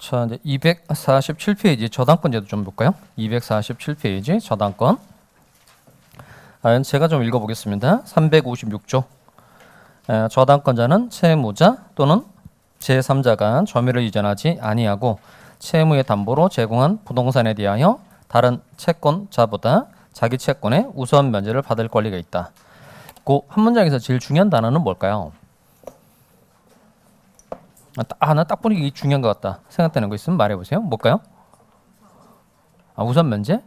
자, 이제 247페이지 저당권제도 좀 볼까요? 247페이지 저당권. 제가 좀 읽어보겠습니다. 356조. 저당권자는 채무자 또는 제3자가 점유를 이전하지 아니하고 채무의 담보로 제공한 부동산에 대하여 다른 채권자보다 자기 채권의 우선 면제를 받을 권리가 있다. 그 한 문장에서 제일 중요한 단어는 뭘까요? 하나 딱 보니 이게 중요한 것 같다 생각되는 거 있으면 말해보세요. 뭘까요? 우선 면제?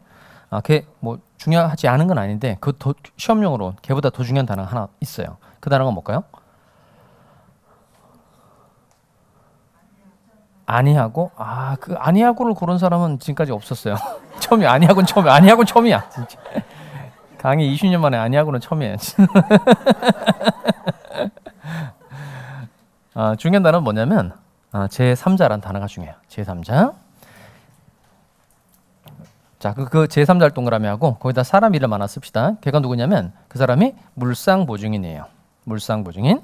그게 뭐 중요하지 않은 건 아닌데 그 더 시험용으로 걔보다 더 중요한 단어가 하나 있어요. 그 단어가 뭘까요? 아니하고. 그 아니하고를 고른 사람은 지금까지 없었어요. 처음이야. 아니하고는 처음이야. 진짜. 강의 20년 만에 아니하고는 처음이에요. 중요한 단어는 뭐냐면 제3자라는 단어가 중요해요. 제3자. 자, 그 제3자를 동그라미 하고 거기다 사람 이름 하나 씁시다. 걔가 누구냐면 그 사람이 물상보증인이에요. 물상보증인.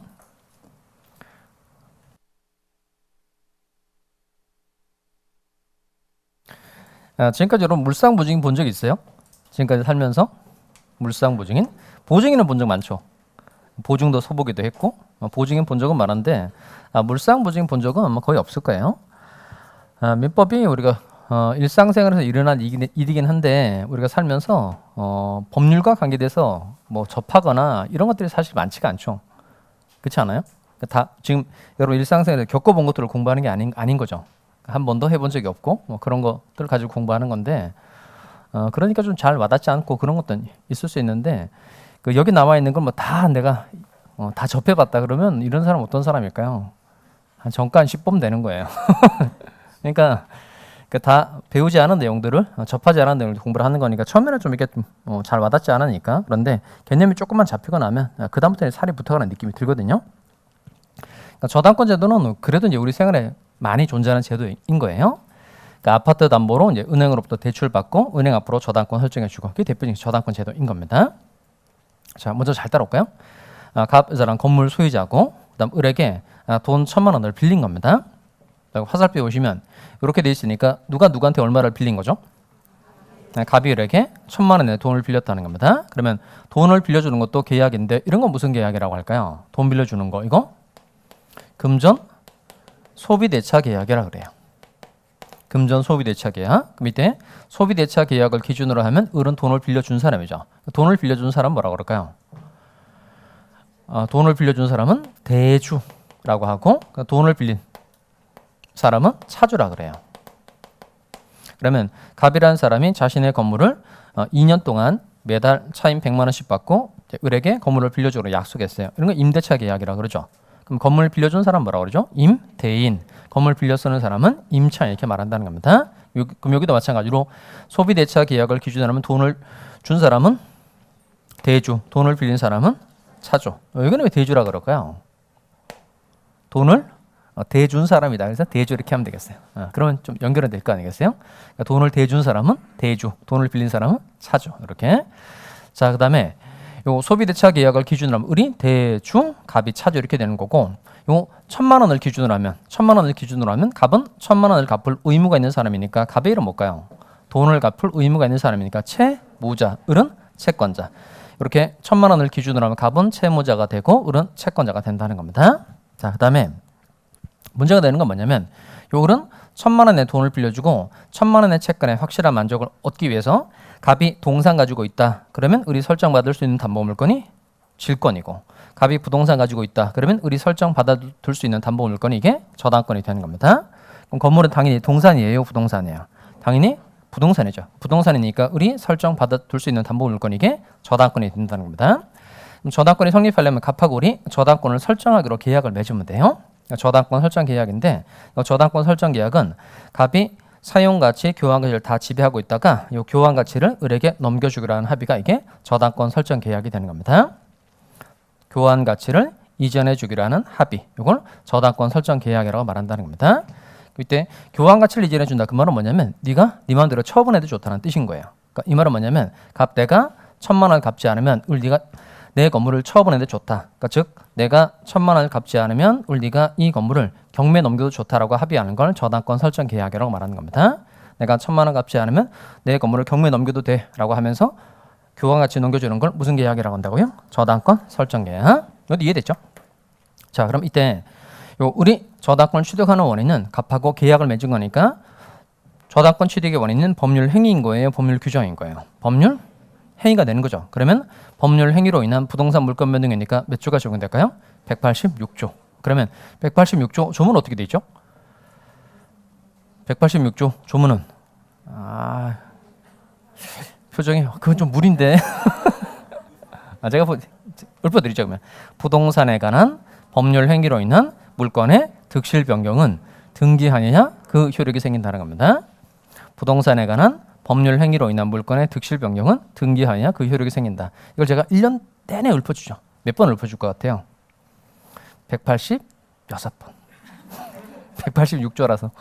지금까지 여러분 물상보증인 본 적 있어요? 지금까지 살면서 물상보증인? 보증인은 본 적 많죠. 보증도 서보기도 했고 보증인 본 적은 많은데 물상보증인 본 적은 아마 거의 없을 거예요. 민법이 우리가 일상생활에서 일어난 일이긴 한데 우리가 살면서 법률과 관계돼서 뭐 접하거나 이런 것들이 사실 많지가 않죠. 그렇지 않아요? 다 지금 여러분 일상생활에서 겪어본 것들을 공부하는 게 아닌 거죠. 한 번도 해본 적이 없고 뭐 그런 것들을 가지고 공부하는 건데 그러니까 좀 잘 와닿지 않고 그런 것도 있을 수 있는데 여기 나와 있는 건 뭐 다 내가 다 접해봤다 그러면 이런 사람 어떤 사람일까요? 한 정가 10번 되는 거예요. 그러니까 다 배우지 않은 내용들을 접하지 않은 내용을 공부를 하는 거니까 처음에는 좀 이게 잘 와닿지 않으니까. 그런데 개념이 조금만 잡히고 나면 그 다음부터는 살이 붙어가는 느낌이 들거든요. 그러니까 저당권 제도는 그래도 이제 우리 생활에 많이 존재하는 제도인 거예요. 그러니까 아파트 담보로 이제 은행으로부터 대출 받고 은행 앞으로 저당권 설정해주고 그게 대표적인 저당권 제도인 겁니다. 자, 먼저 잘 따라올까요? 갑자랑 건물 소유자고 그다음 을에게 돈 1,000만 원을 빌린 겁니다. 화살표 보시면 이렇게 돼 있으니까 누가 누구한테 얼마를 빌린 거죠? 갑이 을에게 1,000만 원의 돈을 빌렸다는 겁니다. 그러면 돈을 빌려주는 것도 계약인데 이런 건 무슨 계약이라고 할까요? 돈 빌려주는 거 이거 금전 소비대차 계약이라고 그래요. 금전 소비대차 계약. 그 밑에 소비대차 계약을 기준으로 하면 을은 돈을 빌려준 사람이죠. 돈을 빌려준 사람 뭐라고 그럴까요? 돈을 빌려준 사람은 대주라고 하고 돈을 빌린 사람은 차주라 그래요. 그러면 갑이라는 사람이 자신의 건물을 2년 동안 매달 차임 100만 원씩 받고 을에게 건물을 빌려주기로 약속했어요. 이런 건 임대차 계약이라고 그러죠. 그럼 건물 빌려준 사람 뭐라고 그러죠? 임대인. 건물 빌려 쓰는 사람은 임차 이렇게 말한다는 겁니다. 그럼 여기도 마찬가지로 소비대차 계약을 기준으로 하면 돈을 준 사람은 대주, 돈을 빌린 사람은 차주. 여기는 왜 대주라 그럴까요? 돈을 대준 사람이다. 그래서 대주 이렇게 하면 되겠어요. 그러면 좀 연결은 될 거 아니겠어요? 그러니까 돈을 대준 사람은 대주, 돈을 빌린 사람은 차주. 이렇게. 자, 그다음에 요 소비대차 계약을 기준으로 하면 을이 대주, 갑이 차주 이렇게 되는 거고 요 1,000만 원을 기준으로 하면 갑은 1,000만 원을 갚을 의무가 있는 사람이니까 갑의 일은 뭘까요? 돈을 갚을 의무가 있는 사람이니까 채무자, 을은 채권자. 이렇게 1,000만 원을 기준으로 하면 갑은 채무자가 되고 을은 채권자가 된다는 겁니다. 자, 그다음에 문제가 되는 건 뭐냐면 요 을은 1,000만 원의 돈을 빌려주고 1,000만 원의 채권에 확실한 만족을 얻기 위해서 갑이 동산 가지고 있다. 그러면 을이 설정받을 수 있는 담보물건이 질권이고 갑이 부동산 가지고 있다. 그러면 을이 설정받아둘 수 있는 담보물건이 이게 저당권이 되는 겁니다. 그럼 건물은 당연히 동산이에요, 부동산이에요? 당연히 부동산이죠. 부동산이니까 을이 설정받아둘 수 있는 담보물건이 이게 저당권이 된다는 겁니다. 그럼 저당권이 성립하려면 갑하고 을이 저당권을 설정하기로 계약을 맺으면 돼요. 저당권 설정 계약인데 저당권 설정 계약은 갑이 사용가치, 교환가치를 다 지배하고 있다가 이 교환가치를 을에게 넘겨주기로 하는 합의가 이게 저당권 설정 계약이 되는 겁니다. 교환가치를 이전해 주기로 하는 합의, 이걸 저당권 설정 계약이라고 말한다는 겁니다. 이때 교환가치를 이전해 준다. 그 말은 뭐냐면 네가 네 마음대로 처분해도 좋다는 뜻인 거예요. 그러니까 이 말은 뭐냐면 갑 내가 1,000만 원 갚지 않으면 을 네가 내 건물을 처분했는데 좋다. 그러니까 즉 내가 1,000만 원을 갚지 않으면 네가 이 건물을 경매에 넘겨도 좋다라고 합의하는 걸 저당권 설정 계약이라고 말하는 겁니다. 내가 1,000만 원 갚지 않으면 내 건물을 경매에 넘겨도 돼라고 하면서 교환가치 넘겨주는 걸 무슨 계약이라고 한다고요? 저당권 설정 계약. 이것도 이해됐죠? 자, 그럼 이때 우리 저당권 취득하는 원인은 값하고 계약을 맺은 거니까 저당권 취득의 원인은 법률 행위인 거예요? 법률 규정인 거예요? 법률 행위가 되는 거죠. 그러면 법률 행위로 인한 부동산 물권 변동이니까 몇 조가 적용될까요? 186조. 그러면 186조 조문 어떻게 돼 있죠? 186조 조문은 표정이 그건 좀 무리인데 제가 읊어드리죠. 그러면 부동산에 관한 법률 행위로 인한 물권의 득실 변경은 등기하느냐 그 효력이 생긴다는 겁니다. 부동산에 관한 법률 행위로 인한 물권의 득실 변경은 등기하느냐 그 효력이 생긴다. 이걸 제가 1년 내내 읊어주죠. 몇 번 읊어줄 것 같아요? 186번 186조라서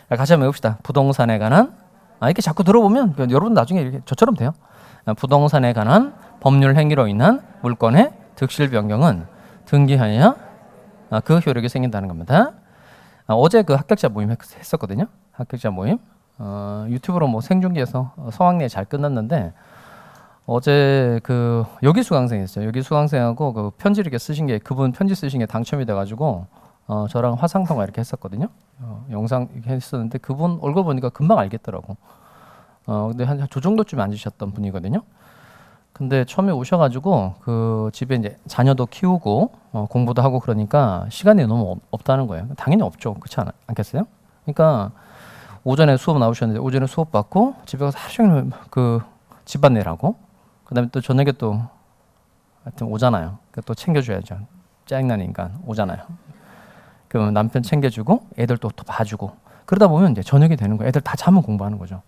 같이 한번 해봅시다. 부동산에 관한 이렇게 자꾸 들어보면 여러분 나중에 이렇게 저처럼 돼요. 부동산에 관한 법률 행위로 인한 물권의 득실 변경은 등기하느냐 그 효력이 생긴다는 겁니다. 어제 그 합격자 모임 했었거든요. 합격자 모임 유튜브로 뭐 생중계해서 성황리에 잘 끝났는데 어제 그 여기 수강생이었어요. 여기 수강생하고 그 편지 이렇게 쓰신 게 그분 편지 쓰신 게 당첨이 돼가지고 저랑 화상 통화 이렇게 했었거든요. 영상 이렇게 했었는데 그분 얼굴 보니까 금방 알겠더라고. 근데 한 저 정도쯤 앉으셨던 분이거든요. 근데 처음에 오셔가지고 그 집에 이제 자녀도 키우고 공부도 하고 그러니까 시간이 너무 없다는 거예요. 당연히 없죠. 그렇지 않겠어요? 그러니까 오전에 수업 나오셨는데 오전에 수업 받고 집에 가서 하루 종일 그 집안일하고 그다음에 또 저녁에 또 하여튼 오잖아요. 또 챙겨줘야죠. 짜증나는 인간 오잖아요. 그럼 남편 챙겨주고 애들 또 봐주고 그러다 보면 이제 저녁이 되는 거예요. 애들 다 자면 공부하는 거죠.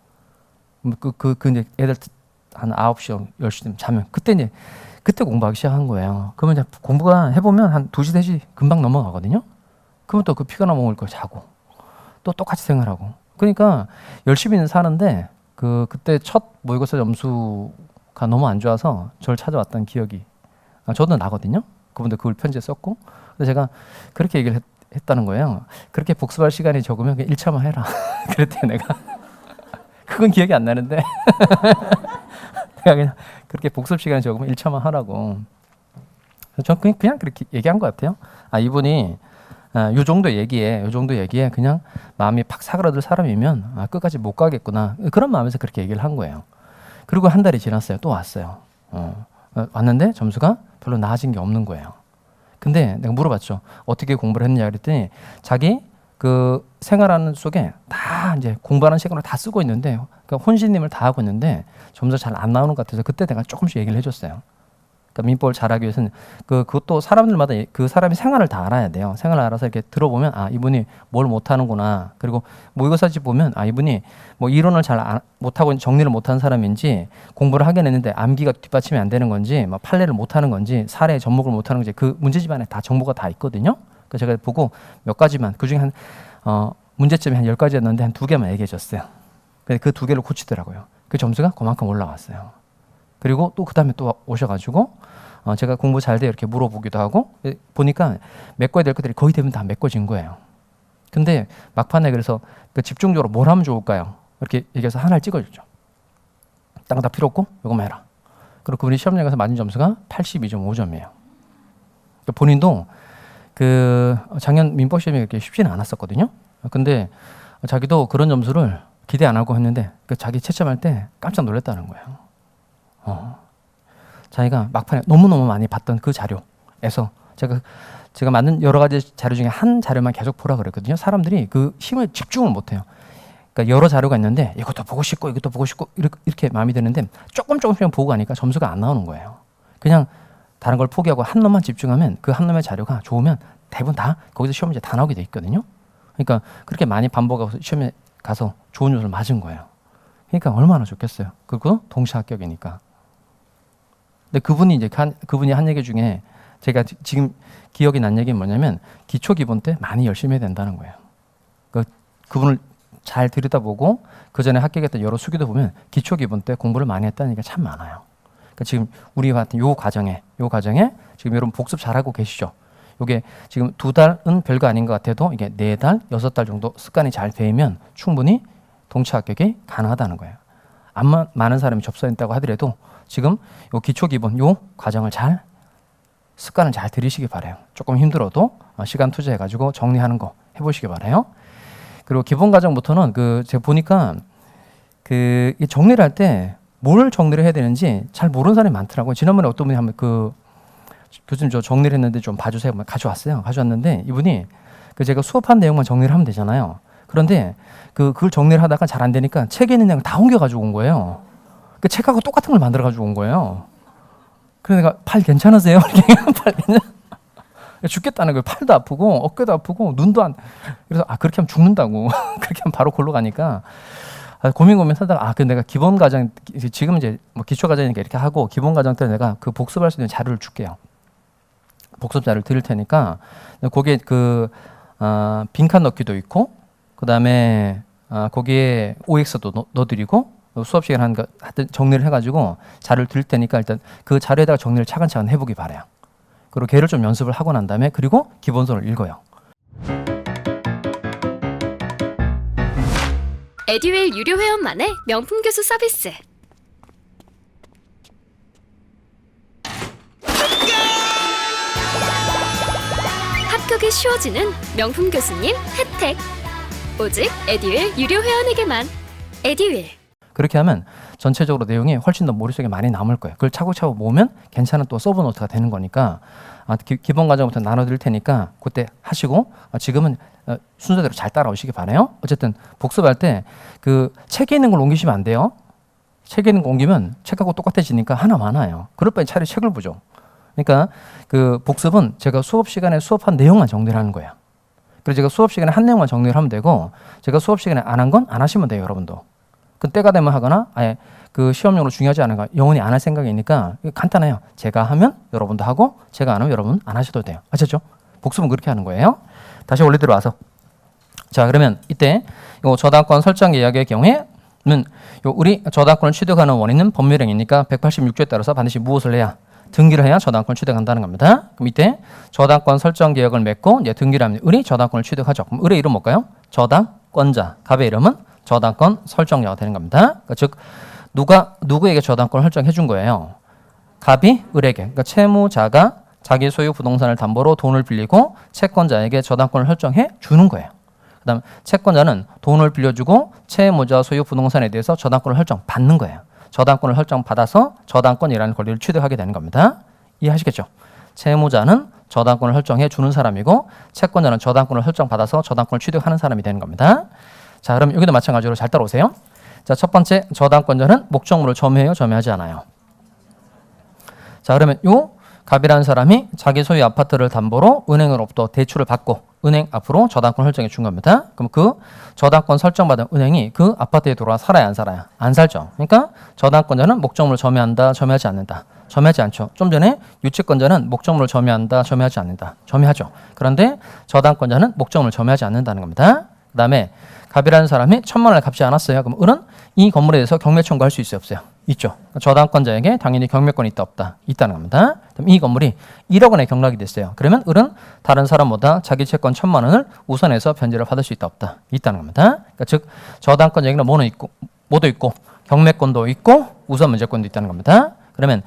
이제 애들 한 9시, 10시쯤 자면 그때 공부하기 시작한 거예요. 그러면 이제 공부가 해보면 한 2시, 3시 금방 넘어가거든요. 그러면 또 그 피가 먹을 거 자고 또 똑같이 생활하고 그러니까 열심히는 사는데 그때 첫 모의고사 점수가 너무 안 좋아서 저를 찾아왔던 기억이 저도 나거든요. 그분들 그걸 편지에 썼고 그래서 제가 그렇게 얘기를 했다는 거예요. 그렇게 복습할 시간이 적으면 그냥 1차만 해라. 그랬대요 내가. 그건 기억이 안 나는데 내가 그냥 그렇게 복습 시간이 적으면 1차만 하라고. 저는 그냥 그렇게 얘기한 것 같아요. 이분이 요 정도 얘기에 그냥 마음이 팍 사그라들 사람이면 끝까지 못 가겠구나 그런 마음에서 그렇게 얘기를 한 거예요. 그리고 한 달이 지났어요. 또 왔어요. 왔는데 점수가 별로 나아진 게 없는 거예요. 근데 내가 물어봤죠. 어떻게 공부를 했느냐 그랬더니 자기 그 생활하는 속에 다 이제 공부하는 시간을 다 쓰고 있는데 그러니까 혼신님을 다 하고 있는데 점수가 잘 안 나오는 것 같아서 그때 내가 조금씩 얘기를 해줬어요. 그러니까 민법을 잘하기 위해서는 그것도 사람들마다 그 사람이 생활을 다 알아야 돼요. 생활을 알아서 이렇게 들어보면 이분이 뭘 못하는구나. 그리고 모의고사집 보면 이분이 뭐 이론을 잘 못하고 정리를 못하는 사람인지 공부를 하긴 했는데 암기가 뒷받침이 안 되는 건지 막 판례를 못하는 건지 사례 접목을 못하는 건지 그 문제집 안에 다 정보가 다 있거든요. 그래서 제가 보고 몇 가지만 그중에 한 문제점이 한 10가지였는데 한 2개만 얘기해 줬어요. 그 2개를 고치더라고요. 그 점수가 그만큼 올라왔어요. 그리고 또 그 다음에 또 오셔가지고 제가 공부 잘 돼 이렇게 물어보기도 하고 보니까 메꿔야 될 것들이 거의 대부분 다 메꿔진 거예요. 근데 막판에 그래서 집중적으로 뭘 하면 좋을까요? 이렇게 얘기해서 하나를 찍어주죠. 딴 거 다 필요 없고 이거만 해라. 그리고 그분이 시험장에 가서 맞은 점수가 82.5점이에요. 본인도 그 작년 민법 시험이 그렇게 쉽지는 않았었거든요. 근데 자기도 그런 점수를 기대 안 하고 했는데 자기 채점할 때 깜짝 놀랐다는 거예요. 자기가 막판에 너무너무 많이 봤던 그 자료에서 제가 만든 여러 가지 자료 중에 한 자료만 계속 보라 그랬거든요. 사람들이 그 힘을 집중을 못해요. 그러니까 여러 자료가 있는데 이것도 보고 싶고 이것도 보고 싶고 이렇게 마음이 드는데 조금씩 보고 가니까 점수가 안 나오는 거예요. 그냥 다른 걸 포기하고 한 놈만 집중하면 그 한 놈의 자료가 좋으면 대부분 다 거기서 시험 문제 다 나오게 돼 있거든요. 그러니까 그렇게 많이 반복하고 시험에 가서 좋은 점수를 맞은 거예요. 그러니까 얼마나 좋겠어요. 그리고 동시 합격이니까. 근데 그분이 한 얘기 중에 제가 지금 기억이 난 얘기는 뭐냐면 기초 기본 때 많이 열심히 해야 된다는 거예요. 그분을 잘 들여다보고 그 전에 합격했던 여러 수기도 보면 기초 기본 때 공부를 많이 했다는 얘기가 참 많아요. 그러니까 지금 우리와 같은 요 과정에 지금 여러분 복습 잘하고 계시죠? 요게 지금 2달은 별거 아닌 것 같아도 이게 4달, 6달 정도 습관이 잘 배이면 충분히 동차 합격이 가능하다는 거예요. 안 많은 사람이 접수했다고 하더라도 지금 요 기초 기본 요 과정을 잘 습관을 잘 들이시기 바라요. 조금 힘들어도 시간 투자해가지고 정리하는 거 해보시기 바라요. 그리고 기본 과정부터는 제가 보니까 이 정리를 할 때 뭘 정리를 해야 되는지 잘 모르는 사람이 많더라고요. 지난번에 어떤 분이 한번 교수님 저 정리를 했는데 좀 봐주세요. 가져왔는데 이분이 제가 수업한 내용만 정리를 하면 되잖아요. 그런데 그걸 정리를 하다가 잘 안 되니까 책에 있는 내용을 다 옮겨가지고 온 거예요. 그 책하고 똑같은 걸 만들어가지고 온 거예요. 그래서 내가 팔 괜찮으세요? 팔 괜찮? 죽겠다는 거예요. 팔도 아프고 어깨도 아프고 눈도 안. 그래서 그렇게 하면 죽는다고. 그렇게 하면 바로 골로 가니까 고민하다가 그 내가 기본 과정 지금 이제 뭐 기초 과정이니까 이렇게 하고 기본 과정 때 내가 그 복습할 수 있는 자료를 줄게요. 복습 자료를 드릴 테니까 거기에 빈칸 넣기도 있고 그다음에 거기에 OX도 넣어드리고 수업 시간 하는 거 하여튼 정리를 해가지고 자료를 드릴 테니까 일단 그 자료에다가 정리를 차근차근 해보기 바라요. 그리고 걔를 좀 연습을 하고 난 다음에 그리고 기본서를 읽어요. 에듀윌 유료 회원만의 명품 교수 서비스. 합격이 쉬워지는 명품 교수님 혜택. 오직 에듀윌 유료 회원에게만. 에듀윌. 그렇게 하면 전체적으로 내용이 훨씬 더 머릿속에 많이 남을 거예요. 그걸 차곡차곡 모으면 괜찮은 또 서브노트가 되는 거니까 기본 과정부터 나눠드릴 테니까 그때 하시고 지금은 순서대로 잘 따라오시기 바라요. 어쨌든 복습할 때 책에 있는 걸 옮기시면 안 돼요. 책에 있는 거 옮기면 책하고 똑같아지니까 하나 많아요. 그럴 바에 차라리 책을 보죠. 그러니까 복습은 제가 수업 시간에 수업한 내용만 정리를 하는 거예요. 그래서 제가 수업 시간에 한 내용만 정리를 하면 되고 제가 수업 시간에 안 한 건 안 하시면 돼요, 여러분도. 그 때가 되면 하거나 아예 시험용으로 중요하지 않은가 영원히 안 할 생각이니까 간단해요. 제가 하면 여러분도 하고 제가 안 하면 여러분 안 하셔도 돼요. 아셨죠? 복습은 그렇게 하는 거예요. 다시 원래 들어와서 자 그러면 이때 요 저당권 설정 예약의 경우에는 우리 저당권을 취득하는 원인은 법률행위니까 186조에 따라서 반드시 무엇을 해야 등기를 해야 저당권을 취득한다는 겁니다. 그럼 이때 저당권 설정 계약을 맺고 이제 등기를 하면 을이 저당권을 취득하죠. 그럼 을의 이름 뭘까요? 저당권자. 갑의 이름은 저당권 설정자가 되는 겁니다. 그러니까 즉 누구에게 저당권을 설정해 준 거예요? 갑이 을에게. 그러니까 채무자가 자기 소유 부동산을 담보로 돈을 빌리고 채권자에게 저당권을 설정해 주는 거예요. 그다음 채권자는 돈을 빌려주고 채무자 소유 부동산에 대해서 저당권을 설정 받는 거예요. 저당권을 설정 받아서 저당권이라는 권리를 취득하게 되는 겁니다. 이해하시겠죠? 채무자는 저당권을 설정해 주는 사람이고 채권자는 저당권을 설정 받아서 저당권을 취득하는 사람이 되는 겁니다. 자, 그럼 여기도 마찬가지로 잘 따라오세요. 자, 첫 번째 저당권자는 목적물을 점유해요, 점유하지 않아요? 자, 그러면 요 갑이라는 사람이 자기 소유 아파트를 담보로 은행으로부터 대출을 받고 은행 앞으로 저당권 설정해 준 겁니다. 그럼 그 저당권 설정받은 은행이 그 아파트에 들어와 살아야 안 살아요? 안 살죠. 그러니까 저당권자는 목적물을 점유한다, 점유하지 않는다. 점유하지 않죠. 좀 전에 유치권자는 목적물을 점유한다, 점유하지 않는다. 점유하죠. 그런데 저당권자는 목적물을 점유하지 않는다는 겁니다. 그 다음에 갑이라는 사람이 1,000만 원을 갚지 않았어요. 그럼 을은 이 건물에 대해서 경매 청구할 수 있어요, 없어요? 있죠. 저당권자에게 당연히 경매권이 있다, 없다? 있다는 겁니다. 그럼 이 건물이 1억 원에 경락이 됐어요. 그러면 을은 다른 사람보다 자기 채권 1,000만 원을 우선해서 변제를 받을 수 있다, 없다? 있다는 겁니다. 그러니까 즉 저당권자에게는 뭐도 있고 경매권도 있고 우선 면제권도 있다는 겁니다. 그러면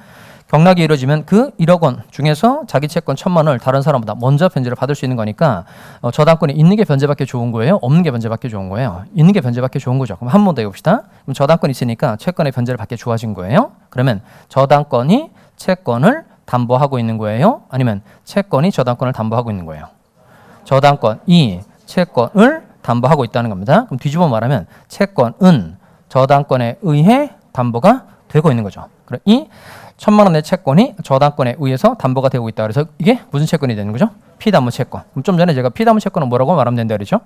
경락이 이루어지면 그 1억 원 중에서 자기 채권 1,000만 원을 다른 사람보다 먼저 변제를 받을 수 있는 거니까 저당권이 있는 게 변제받기 좋은 거예요? 없는 게 변제받기 좋은 거예요? 있는 게 변제받기 좋은 거죠. 그럼 한 번 더 해봅시다. 그럼 저당권이 있으니까 채권의 변제를 받기 좋아진 거예요? 그러면 저당권이 채권을 담보하고 있는 거예요? 아니면 채권이 저당권을 담보하고 있는 거예요? 저당권이 채권을 담보하고 있다는 겁니다. 그럼 뒤집어 말하면 채권은 저당권에 의해 담보가 되고 있는 거죠. 그럼 이 1,000만 원의 채권이 저당권에 의해서 담보가 되고 있다. 그래서 이게 무슨 채권이 되는 거죠? 피담보 채권. 그럼 좀 전에 제가 피담보 채권은 뭐라고 말하면 된다 그랬죠?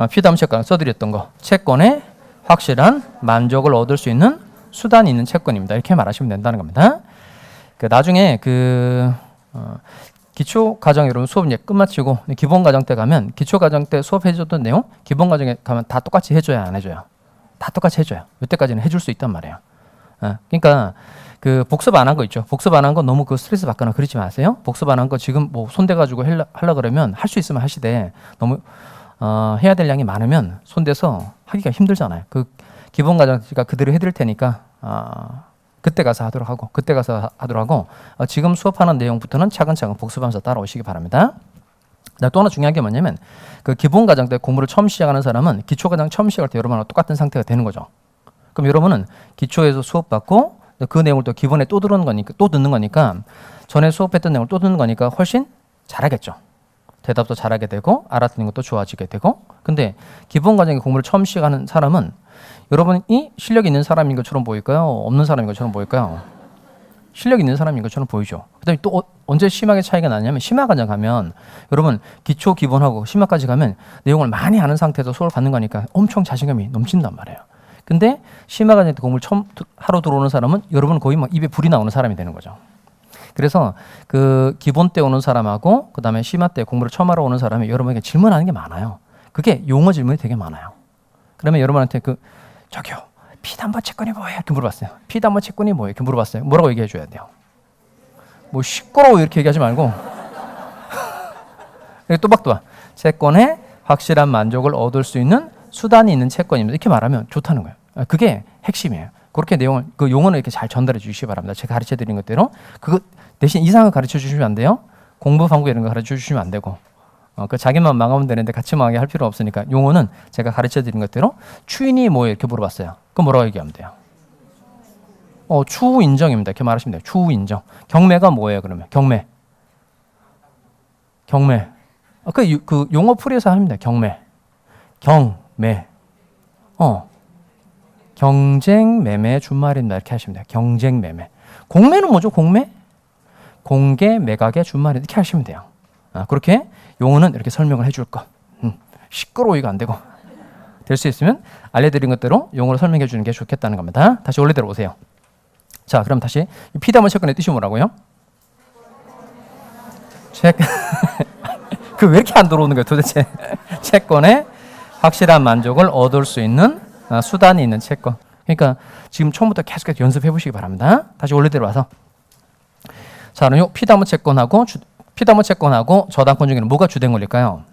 피담보 채권 써드렸던 거. 채권의 확실한 만족을 얻을 수 있는 수단이 있는 채권입니다. 이렇게 말하시면 된다는 겁니다. 나중에 기초 과정 여러분 수업 이제 끝마치고 기본 과정 때 가면 기초 과정 때 수업해 줬던 내용 기본 과정에 가면 다 똑같이 해줘야 안 해줘요? 다 똑같이 해줘요. 이때까지는 해줄 수 있단 말이에요. 그러니까 그 복습 안 한 거 있죠. 복습 안 한 거 너무 그 스트레스 받거나 그러지 마세요. 복습 안 한 거 지금 뭐 손대가지고 하려 그러면 할 수 있으면 하시되 너무 해야 될 양이 많으면 손대서 하기가 힘들잖아요. 그 기본 과정가 그대로 해드릴 테니까 그때 가서 하도록 하고 지금 수업하는 내용부터는 차근차근 복습하면서 따라오시기 바랍니다. 또 하나 중요한 게 뭐냐면 그 기본 과정 때 공부를 처음 시작하는 사람은 기초 과정 처음 시작할 때 여러분하고 똑같은 상태가 되는 거죠. 그럼 여러분은 기초에서 수업 받고 그 내용을 또 기본에 또 듣는 거니까 전에 수업했던 내용을 또 듣는 거니까 훨씬 잘하겠죠. 대답도 잘하게 되고 알아듣는 것도 좋아지게 되고. 근데 기본 과정의 공부를 처음 시작하는 사람은 여러분이 실력 있는 사람인 것처럼 보일까요? 없는 사람인 것처럼 보일까요? 실력 있는 사람인 것처럼 보이죠. 그다음에 또 언제 심하게 차이가 나냐면 심화 과정 가면 여러분 기초 기본하고 심화까지 가면 내용을 많이 아는 상태에서 수업을 받는 거니까 엄청 자신감이 넘친단 말이에요. 근데 심화 과정 때 공부를 처음 하러 들어오는 사람은 여러분 거의 막 입에 불이 나오는 사람이 되는 거죠. 그래서 그 기본 때 오는 사람하고 그다음에 심화 때 공부를 처음 하러 오는 사람이 여러분에게 질문하는 게 많아요. 그게 용어 질문이 되게 많아요. 그러면 여러분한테 저기요 피담보 채권이 뭐예요? 이렇게 물어봤어요. 피담보 채권이 뭐예요? 이렇게 물어봤어요. 뭐라고 얘기해 줘야 돼요? 뭐 시끄러워 이렇게 얘기하지 말고 또박또박 채권의 확실한 만족을 얻을 수 있는 수단이 있는 채권입니다. 이렇게 말하면 좋다는 거예요. 그게 핵심이에요. 그렇게 내용을 그 용어는 이렇게 잘 전달해 주시기 바랍니다. 제가 가르쳐 드린 것대로 그거 대신 이상을 가르쳐 주시면 안 돼요. 공부 방법 이런 거 가르쳐 주시면 안 되고 그 자기만 망하면 되는데 같이 망하게 할 필요 없으니까 용어는 제가 가르쳐 드린 것대로 추인이 뭐예요? 이렇게 물어봤어요. 그럼 뭐라고 얘기하면 돼요? 추후 인정입니다. 이렇게 말하시면 돼요. 추후 인정. 경매가 뭐예요? 그러면 경매. 그 용어 풀이해서 합니다. 경매. 경쟁 매매 준말입니다. 이렇게 하시면 돼요. 경쟁 매매. 공매는 뭐죠? 공개 매각의 준말 이렇게 하시면 돼요. 그렇게 용어는 이렇게 설명을 해줄 거. 시끄러우기가 안 되고 될 수 있으면 알려드린 것대로 용어로 설명해 주는 게 좋겠다는 겁니다. 다시 원래대로 오세요. 자, 그럼 다시 피담보 채권의 뜻이 뭐라고요? 그 왜 이렇게 안 들어오는 거예요, 도대체? 채권의 확실한 만족을 얻을 수 있는 수단이 있는 채권. 그러니까 지금 처음부터 계속해서 연습해 보시기 바랍니다. 다시 원래대로 와서. 자, 그럼 피담보 채권하고 저당권 중에는 뭐가 주된 권리일까요?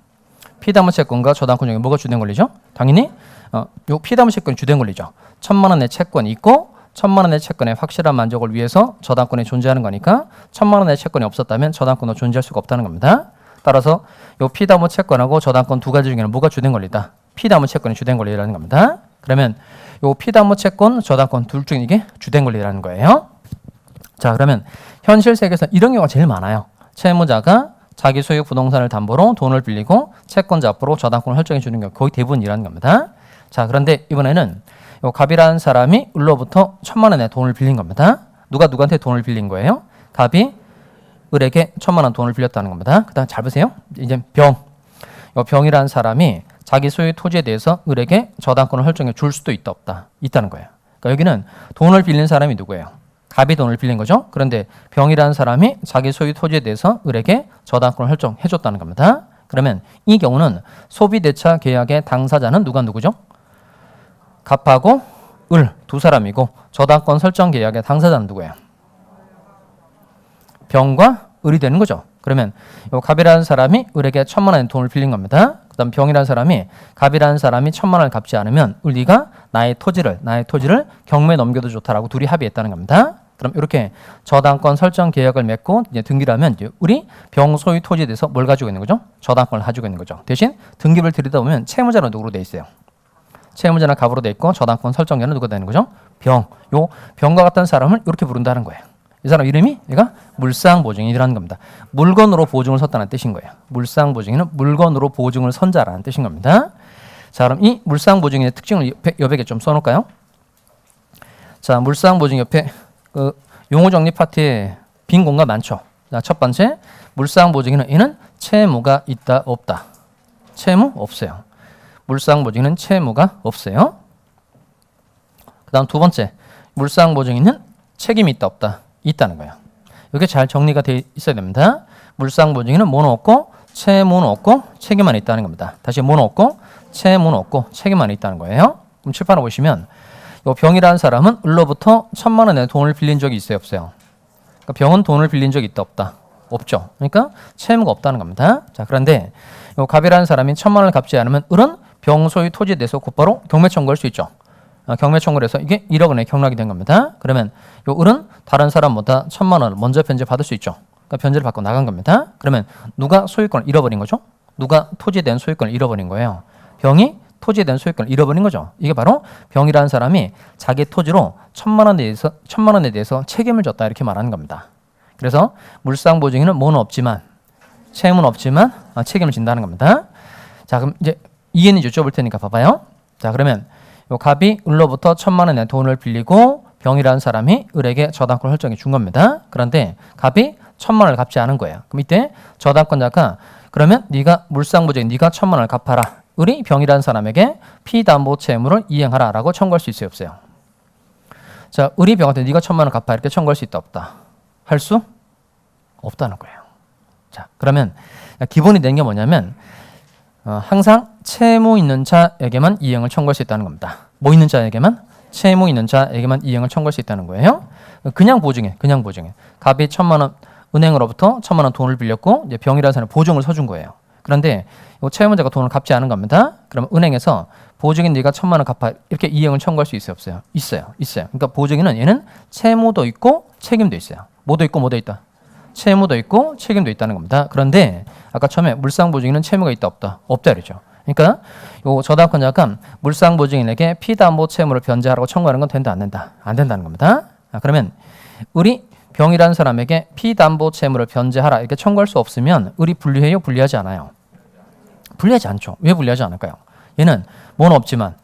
피담보 채권과 저당권 중에 뭐가 주된 권리죠? 당연히 요 피담보 채권이 주된 권리죠. 1,000만 원의 채권이 있고 1,000만 원의 채권의 확실한 만족을 위해서 저당권이 존재하는 거니까 1,000만 원의 채권이 없었다면 저당권도 존재할 수가 없다는 겁니다. 따라서 요 피담보 채권하고 저당권 두 가지 중에는 뭐가 주된 권리다? 피담보 채권이 주된 권리라는 겁니다. 그러면 요 피담보 채권, 저당권 둘 중에 이게 주된 권리라는 거예요. 자, 그러면 현실 세계에서 이런 경우가 제일 많아요. 채무자가 자기 소유 부동산을 담보로 돈을 빌리고 채권자 앞으로 저당권을 설정해 주는 경우 거의 대부분이라는 겁니다. 자, 그런데 이번에는 요 갑이라는 사람이 을로부터 1,000만 원의 돈을 빌린 겁니다. 누가 누구한테 돈을 빌린 거예요? 갑이 을에게 1,000만 원 돈을 빌렸다는 겁니다. 그다음 잘 보세요. 이제 병이라는 사람이 자기 소유 토지에 대해서 을에게 저당권을 설정해 줄 수도 있다 없다 있다는 거예요. 그러니까 여기는 돈을 빌린 사람이 누구예요? 갑이 돈을 빌린 거죠. 그런데 병이라는 사람이 자기 소유 토지에 대해서 을에게 저당권을 설정해 줬다는 겁니다. 그러면 이 경우는 소비대차 계약의 당사자는 누구죠? 갑하고 을 두 사람이고 저당권 설정 계약의 당사자는 누구예요? 병과 을이 되는 거죠. 그러면 이 갑이라는 사람이 을에게 1,000만 원의 돈을 빌린 겁니다. 그다음 병이라는 사람이 갑이라는 사람이 1,000만 원을 갚지 않으면 을리가 나의 토지를 경매에 넘겨도 좋다라고 둘이 합의했다는 겁니다. 그럼 이렇게 저당권 설정 계약을 맺고 이제 등기를 하면 이제 우리 병 소유 토지에 대해서 뭘 가지고 있는 거죠? 저당권을 가지고 있는 거죠. 대신 등기를 들이다 보면 채무자는 누구로 돼 있어요? 채무자는 갑으로 돼 있고 저당권 설정자는 누가 되는 거죠? 병. 요 병과 같은 사람을 이렇게 부른다는 거예요. 이 사람 이름이 얘가 물상보증인이라는 겁니다. 물건으로 보증을 섰다는 뜻인 거예요. 물상보증인은 물건으로 보증을 선 자라는 뜻인 겁니다. 자, 그럼 이 물상보증인의 특징을 여백에 좀 써놓을까요? 자, 물상보증 옆에 용어 정리 파트에 빈 공간 많죠. 자, 첫 번째 물상보증인은 이는 채무가 있다 없다. 채무 없어요. 물상보증인은 채무가 없어요. 그 다음 두 번째 물상보증인은 책임이 있다 없다. 있다는 거예요. 이렇게 잘 정리가 돼 있어야 됩니다. 물상보증인은 뭐는 없고 채무는 없고 책임만 있다는 겁니다. 다시 뭐는 없고 채무는 없고 책임만 있다는 거예요. 그럼 칠판을 보시면 요 병이라는 사람은 을로부터 1,000만 원의 돈을 빌린 적이 있어요, 없어요? 그러니까 병은 돈을 빌린 적이 있다, 없다? 없죠. 그러니까 채무가 없다는 겁니다. 자, 그런데 요 갑이라는 사람이 1,000만 원을 갚지 않으면 을은 병 소유 토지에 대해서 곧바로 경매 청구할 수 있죠. 경매 청구를 해서 이게 1억 원의 경락이 된 겁니다. 그러면 요 을은 다른 사람보다 1,000만 원을 먼저 변제 받을 수 있죠. 그러니까 변제를 받고 나간 겁니다. 그러면 누가 소유권을 잃어버린 거죠? 누가 토지에 대한 소유권을 잃어버린 거예요? 병이 토지에 대한 소유권을 잃어버린 거죠. 이게 바로 병이라는 사람이 자기 토지로 1,000만 원에 대해서 책임을 졌다 이렇게 말하는 겁니다. 그래서 물상보증인은 뭐는 없지만 채무는 없지만 책임을 진다는 겁니다. 자, 그럼 이제 이해는 여쭤볼 테니까 봐봐요. 자, 그러면 요 갑이 을로부터 1,000만 원의 돈을 빌리고 병이라는 사람이 을에게 저당권을 설정해 준 겁니다. 그런데 갑이 1,000만 원을 갚지 않은 거예요. 그럼 이때 저당권자가 그러면 네가 물상보증인 네가 1,000만 원을 갚아라. 을이 병이라는 사람에게 피담보 채무를 이행하라라고 청구할 수 있어요, 없어요? 자, 을이 병한테 네가 1,000만 원 갚아 이렇게 청구할 수 있다, 없다? 할 수 없다는 거예요. 자, 그러면 기본이 된 게 뭐냐면 항상 채무 있는 자에게만 이행을 청구할 수 있다는 겁니다. 뭐 있는 자에게만? 채무 있는 자에게만 이행을 청구할 수 있다는 거예요. 그냥 보증해. 갑이 1,000만 원 은행으로부터 1,000만 원 돈을 빌렸고 이제 병이라는 사람이 보증을 서준 거예요. 그런데 이 채무자가 돈을 갚지 않은 겁니다. 그러면 은행에서 보증인 네가 1,000만 원 갚아 이렇게 이행을 청구할 수 있어요, 없어요? 있어요. 그러니까 보증인은 얘는 채무도 있고 책임도 있어요. 뭐도 있고 뭐도 있다. 채무도 있고 책임도 있다는 겁니다. 그런데 아까 처음에 물상보증인은 채무가 있다, 없다? 없다 그랬죠. 그러니까 요 저당권자가 물상보증인에게 피담보 채무를 변제하라고 청구하는 건 된다, 안 된다? 안 된다는 겁니다. 그러면 을이 병이라는 사람에게 피담보 채무를 변제하라 이렇게 청구할 수 없으면 을이 불리해요, 불리하지 않아요? 불리하지 않죠. 왜 불리하지 않을까요? 얘는 뭐는 없지만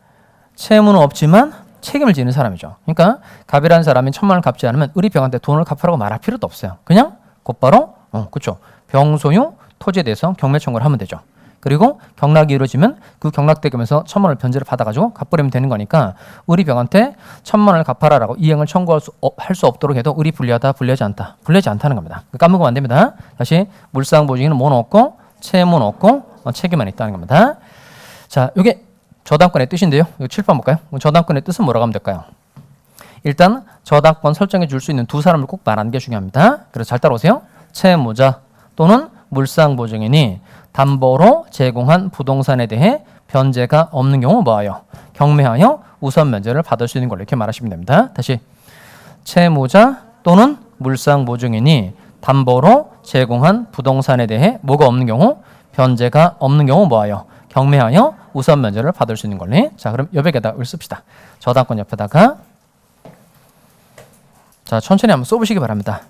채무는 없지만 책임을 지는 사람이죠. 그러니까 갑이라는 사람이 1,000만 원을 갚지 않으면 을이 병한테 돈을 갚으라고 말할 필요도 없어요. 그냥 곧바로 그렇죠. 병 소유 토지에 대해서 경매 청구를 하면 되죠. 그리고 경락이 이루어지면 그 경락대금에서 1,000만 원을 변제를 받아가지고 갚으려면 되는 거니까 을이 병한테 1,000만 원을 갚아라라고 이행을 청구할 수 없도록 해도 을이 불리하다, 불리하지 않다, 불리하지 않다는 겁니다. 까먹으면 안 됩니다. 다시 물상보증인은 뭐는 없고 채무는 없고 책임만 있다는 겁니다. 자, 이게 저당권의 뜻인데요. 이거 칠판 볼까요? 저당권의 뜻은 뭐라고 하면 될까요? 일단 저당권 설정해 줄 수 있는 두 사람을 꼭 말하는 게 중요합니다. 그래서 잘 따라오세요. 채무자 또는 물상보증인이 담보로 제공한 부동산에 대해 변제가 없는 경우 뭐하여? 경매하여 우선 면제를 받을 수 있는 걸로 이렇게 말하시면 됩니다. 다시 채무자 또는 물상보증인이 담보로 제공한 부동산에 대해 뭐가 없는 경우? 변제가 없는 경우 뭐하여? 경매하여 우선 면제를 받을 수 있는 걸로. 자, 그럼 여백에다 을 씁시다. 저당권 옆에다가 자, 천천히 한번 써보시기 바랍니다.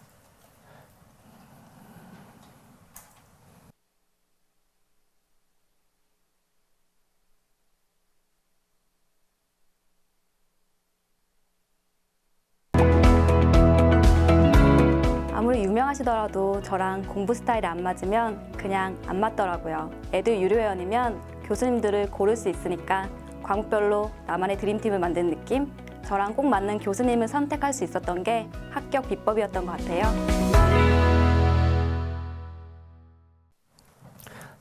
아무리 유명하시더라도 저랑 공부 스타일이 안 맞으면 그냥 안 맞더라고요. 애들 유료회원이면 교수님들을 고를 수 있으니까 과목별로 나만의 드림팀을 만든 느낌? 저랑 꼭 맞는 교수님을 선택할 수 있었던 게 합격 비법이었던 것 같아요.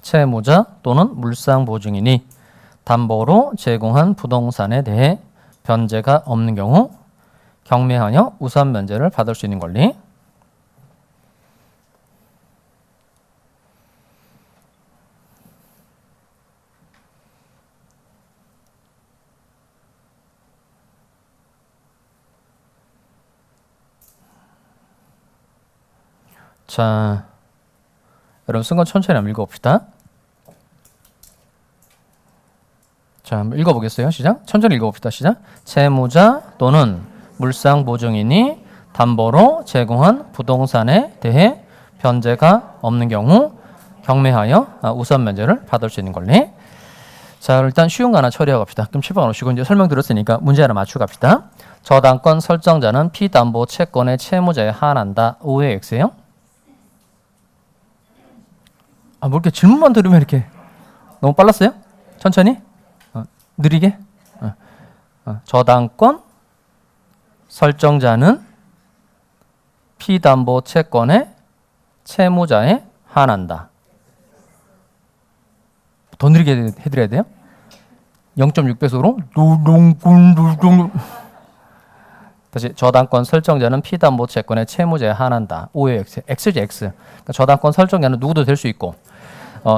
채무자 또는 물상보증인이 담보로 제공한 부동산에 대해 변제가 없는 경우 경매하여 우선 면제를 받을 수 있는 권리. 자, 여러분 쓴 건 천천히 한번 읽어봅시다. 자, 한번 읽어보겠어요. 시작. 천천히 읽어봅시다. 시작. 채무자 또는 물상보증인이 담보로 제공한 부동산에 대해 변제가 없는 경우 경매하여 우선 면제를 받을 수 있는 권리. 자, 일단 쉬운 거 하나 처리하고 갑시다. 그럼 7번 오시고 이제 설명 들었으니까 문제 하나 맞추고 갑시다. 저당권 설정자는 피담보 채권의 채무자에 한한다. O의 X예요? 뭐 이렇게 질문만 들으면 이렇게 너무 빨랐어요? 천천히? 느리게? 저당권 설정자는 피담보 채권의 채무자에 한한다. 더 느리게 해드려야 돼요? 0.6배속으로 다시 저당권 설정자는 피담보채권의 채무자에 한한다. OX, X지 X. 그러니까 저당권 설정자는 누구도 될 수 있고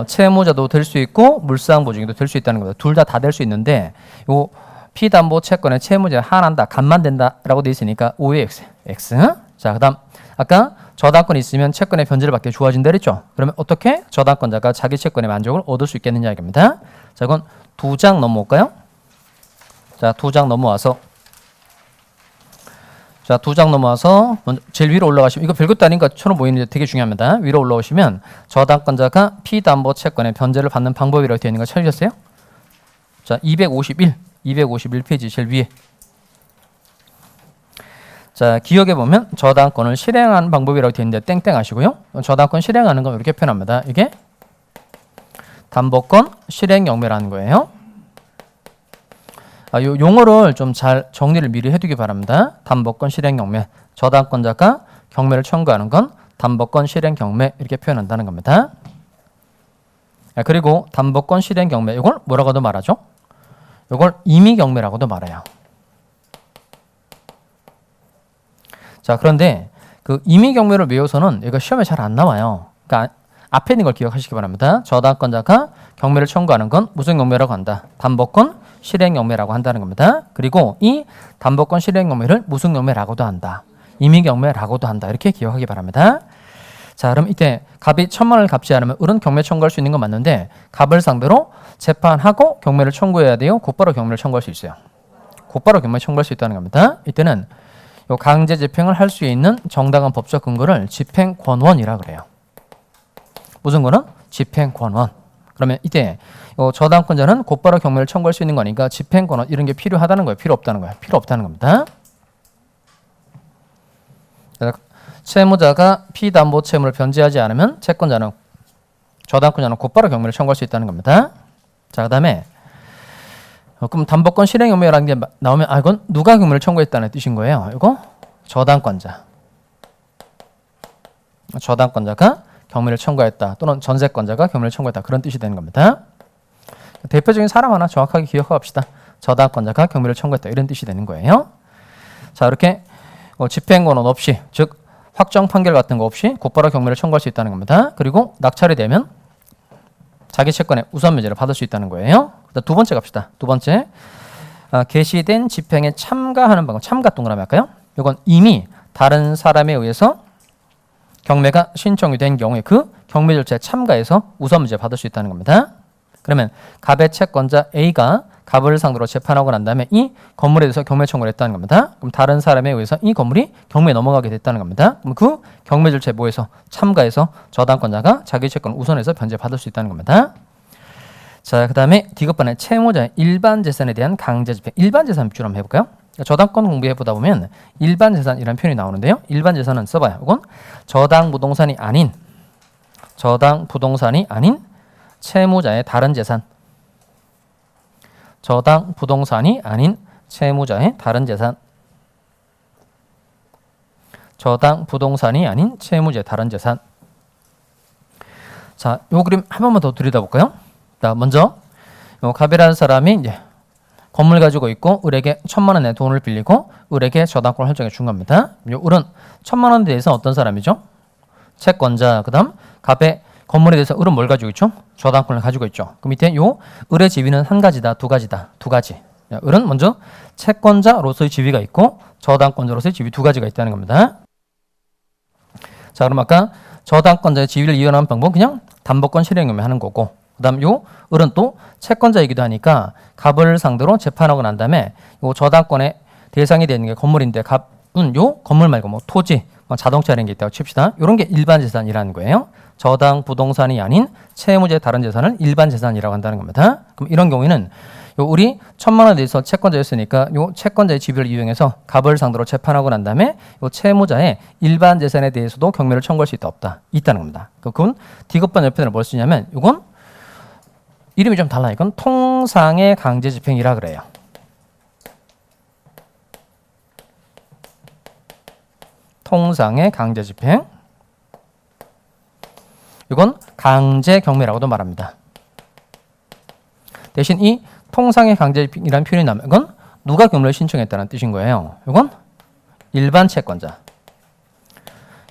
채무자도 될 수 있고 물상보증인도 될 수 있다는 겁니다. 둘 다 될 수 있는데 요 피담보채권의 채무자에 한한다. 값만 된다라고 돼 있으니까 OX, X. 자, 그다음 아까 저당권이 있으면 채권의 변제를 받기 좋아진다 그랬죠. 그러면 어떻게 저당권자가 자기 채권의 만족을 얻을 수 있겠느냐 이겁니다. 자, 이건 2장 넘어올까요? 자, 2장 넘어와서 자, 2장 넘어와서 먼저 제일 위로 올라가시면 이거 별것도 아닌 것처럼 보이는데 되게 중요합니다. 위로 올라오시면 저당권자가 피담보 채권의 변제를 받는 방법이라고 되어 있는 거 찾으셨어요? 자, 251페이지 제일 위에. 자, 기억해 보면 저당권을 실행하는 방법이라고 되어 있는데 땡땡 하시고요. 저당권 실행하는 건 이렇게 표현합니다. 이게 담보권 실행 경매라는 거예요. 요 용어를 좀 잘 정리를 미리 해두기 바랍니다. 담보권 실행 경매, 저당권자가 경매를 청구하는 건 담보권 실행 경매 이렇게 표현한다는 겁니다. 그리고 담보권 실행 경매 이걸 뭐라고도 말하죠? 이걸 임의 경매라고도 말해요. 자, 그런데 그 임의 경매를 외워서는 이거 시험에 잘 안 나와요. 그러니까 앞에 있는 걸 기억하시기 바랍니다. 저당권자가 경매를 청구하는 건 무슨 경매라고 한다? 담보권 실행 경매라고 한다는 겁니다. 그리고 이 담보권 실행 경매를 무슨 경매라고도 한다. 임의 경매라고도 한다. 이렇게 기억하기 바랍니다. 자, 그럼 이때 갑이 1,000만 원을 갚지 않으면 을은 경매 청구할 수 있는 건 맞는데 갑을 상대로 재판하고 경매를 청구해야 돼요. 곧바로 경매를 청구할 수 있어요. 곧바로 경매 청구할 수 있다는 겁니다. 이때는 요 강제 집행을 할 수 있는 정당한 법적 근거를 집행권원이라 그래요. 무슨 거는? 집행권원. 그러면 이때 저당권자는 곧바로 경매를 청구할 수 있는 거니까 집행권원 이런 게 필요하다는 거예요? 필요 없다는 거예요? 필요 없다는 겁니다. 채무자가 피담보 채무를 변제하지 않으면 채권자는 저당권자는 곧바로 경매를 청구할 수 있다는 겁니다. 자, 그다음에 그럼 담보권 실행 경매라는 게 나오면 이건 누가 경매를 청구했다는 뜻인 거예요. 이거 저당권자가 경매를 청구했다 또는 전세권자가 경매를 청구했다 그런 뜻이 되는 겁니다. 대표적인 사람 하나 정확하게 기억합시다. 저당권자가 경매를 청구했다 이런 뜻이 되는 거예요. 자, 이렇게 집행권원 없이 즉 확정 판결 같은 거 없이 곧바로 경매를 청구할 수 있다는 겁니다. 그리고 낙찰이 되면 자기 채권의 우선 면제를 받을 수 있다는 거예요. 두 번째 갑시다. 두 번째 개시된 집행에 참가하는 방법. 참가 동그라미 할까요? 이건 이미 다른 사람에 의해서 경매가 신청이 된 경우에 그 경매 절차에 참가해서 우선 면제 받을 수 있다는 겁니다. 그러면 갑의 채권자 A가 갑을 상대로 재판하고 난 다음에 이 건물에 대해서 경매 청구를 했다는 겁니다. 그럼 다른 사람에 의해서 이 건물이 경매에 넘어가게 됐다는 겁니다. 그럼 그 경매 절차에 뭐해서 참가해서 저당권자가 자기 채권을 우선해서 변제 받을 수 있다는 겁니다. 자, 그 다음에 D급반의 채무자의 일반 재산에 대한 강제 집행. 일반 재산 비율 한번 해볼까요? 저당권 공부해 보다 보면 일반 재산이라는 표현이 나오는데요. 일반 재산은 써봐요. 이건 저당 부동산이 아닌 채무자의 다른 재산. 저당 부동산이 아닌 채무자의 다른 재산. 저당 부동산이 아닌 채무자의 다른 재산. 자, 요 그림 한 번만 더 들여다볼까요? 자, 먼저 갑이라는 사람이 이제 건물 가지고 있고 을에게 1,000만 원의 돈을 빌리고 을에게 저당권을 설정해 준 겁니다. 요 을은 1,000만 원에 대해서 어떤 사람이죠? 채권자. 그다음 갑의 건물에 대해서 을은 뭘 가지고 있죠? 저당권을 가지고 있죠. 그 밑에 요 을의 지위는 한 가지다, 두 가지다, 두 가지. 을은 먼저 채권자로서의 지위가 있고 저당권자로서의 지위 두 가지가 있다는 겁니다. 자, 그럼 아까 저당권자의 지위를 이용하는 방법은 그냥 담보권 실행을 하는 거고, 그다음 요 을은 또 채권자이기도 하니까 갑을 상대로 재판하고 난 다음에 요 저당권의 대상이 되는 게 건물인데 갑은 요 건물 말고 뭐 토지, 자동차 이런 게 있다고 칩시다. 이런 게 일반 재산이라는 거예요. 저당 부동산이 아닌 채무자의 다른 재산을 일반 재산이라고 한다는 겁니다. 그럼 이런 경우에는 요 우리 1,000만 원에 대해서 채권자였으니까 요 채권자의 지위를 이용해서 갑을 상대로 재판하고 난 다음에 요 채무자의 일반 재산에 대해서도 경매를 청구할 수 있다 없다 있다는 겁니다. 그건 D급반 옆편을 뭘 쓰냐면 이건 이름이 좀 달라요. 이건 통상의 강제 집행이라 그래요. 통상의 강제 집행. 이건 강제 경매라고도 말합니다. 대신 이 통상의 강제 집행이라는 표현이 나면 이건 누가 경매를 신청했다는 뜻인 거예요. 이건 일반 채권자.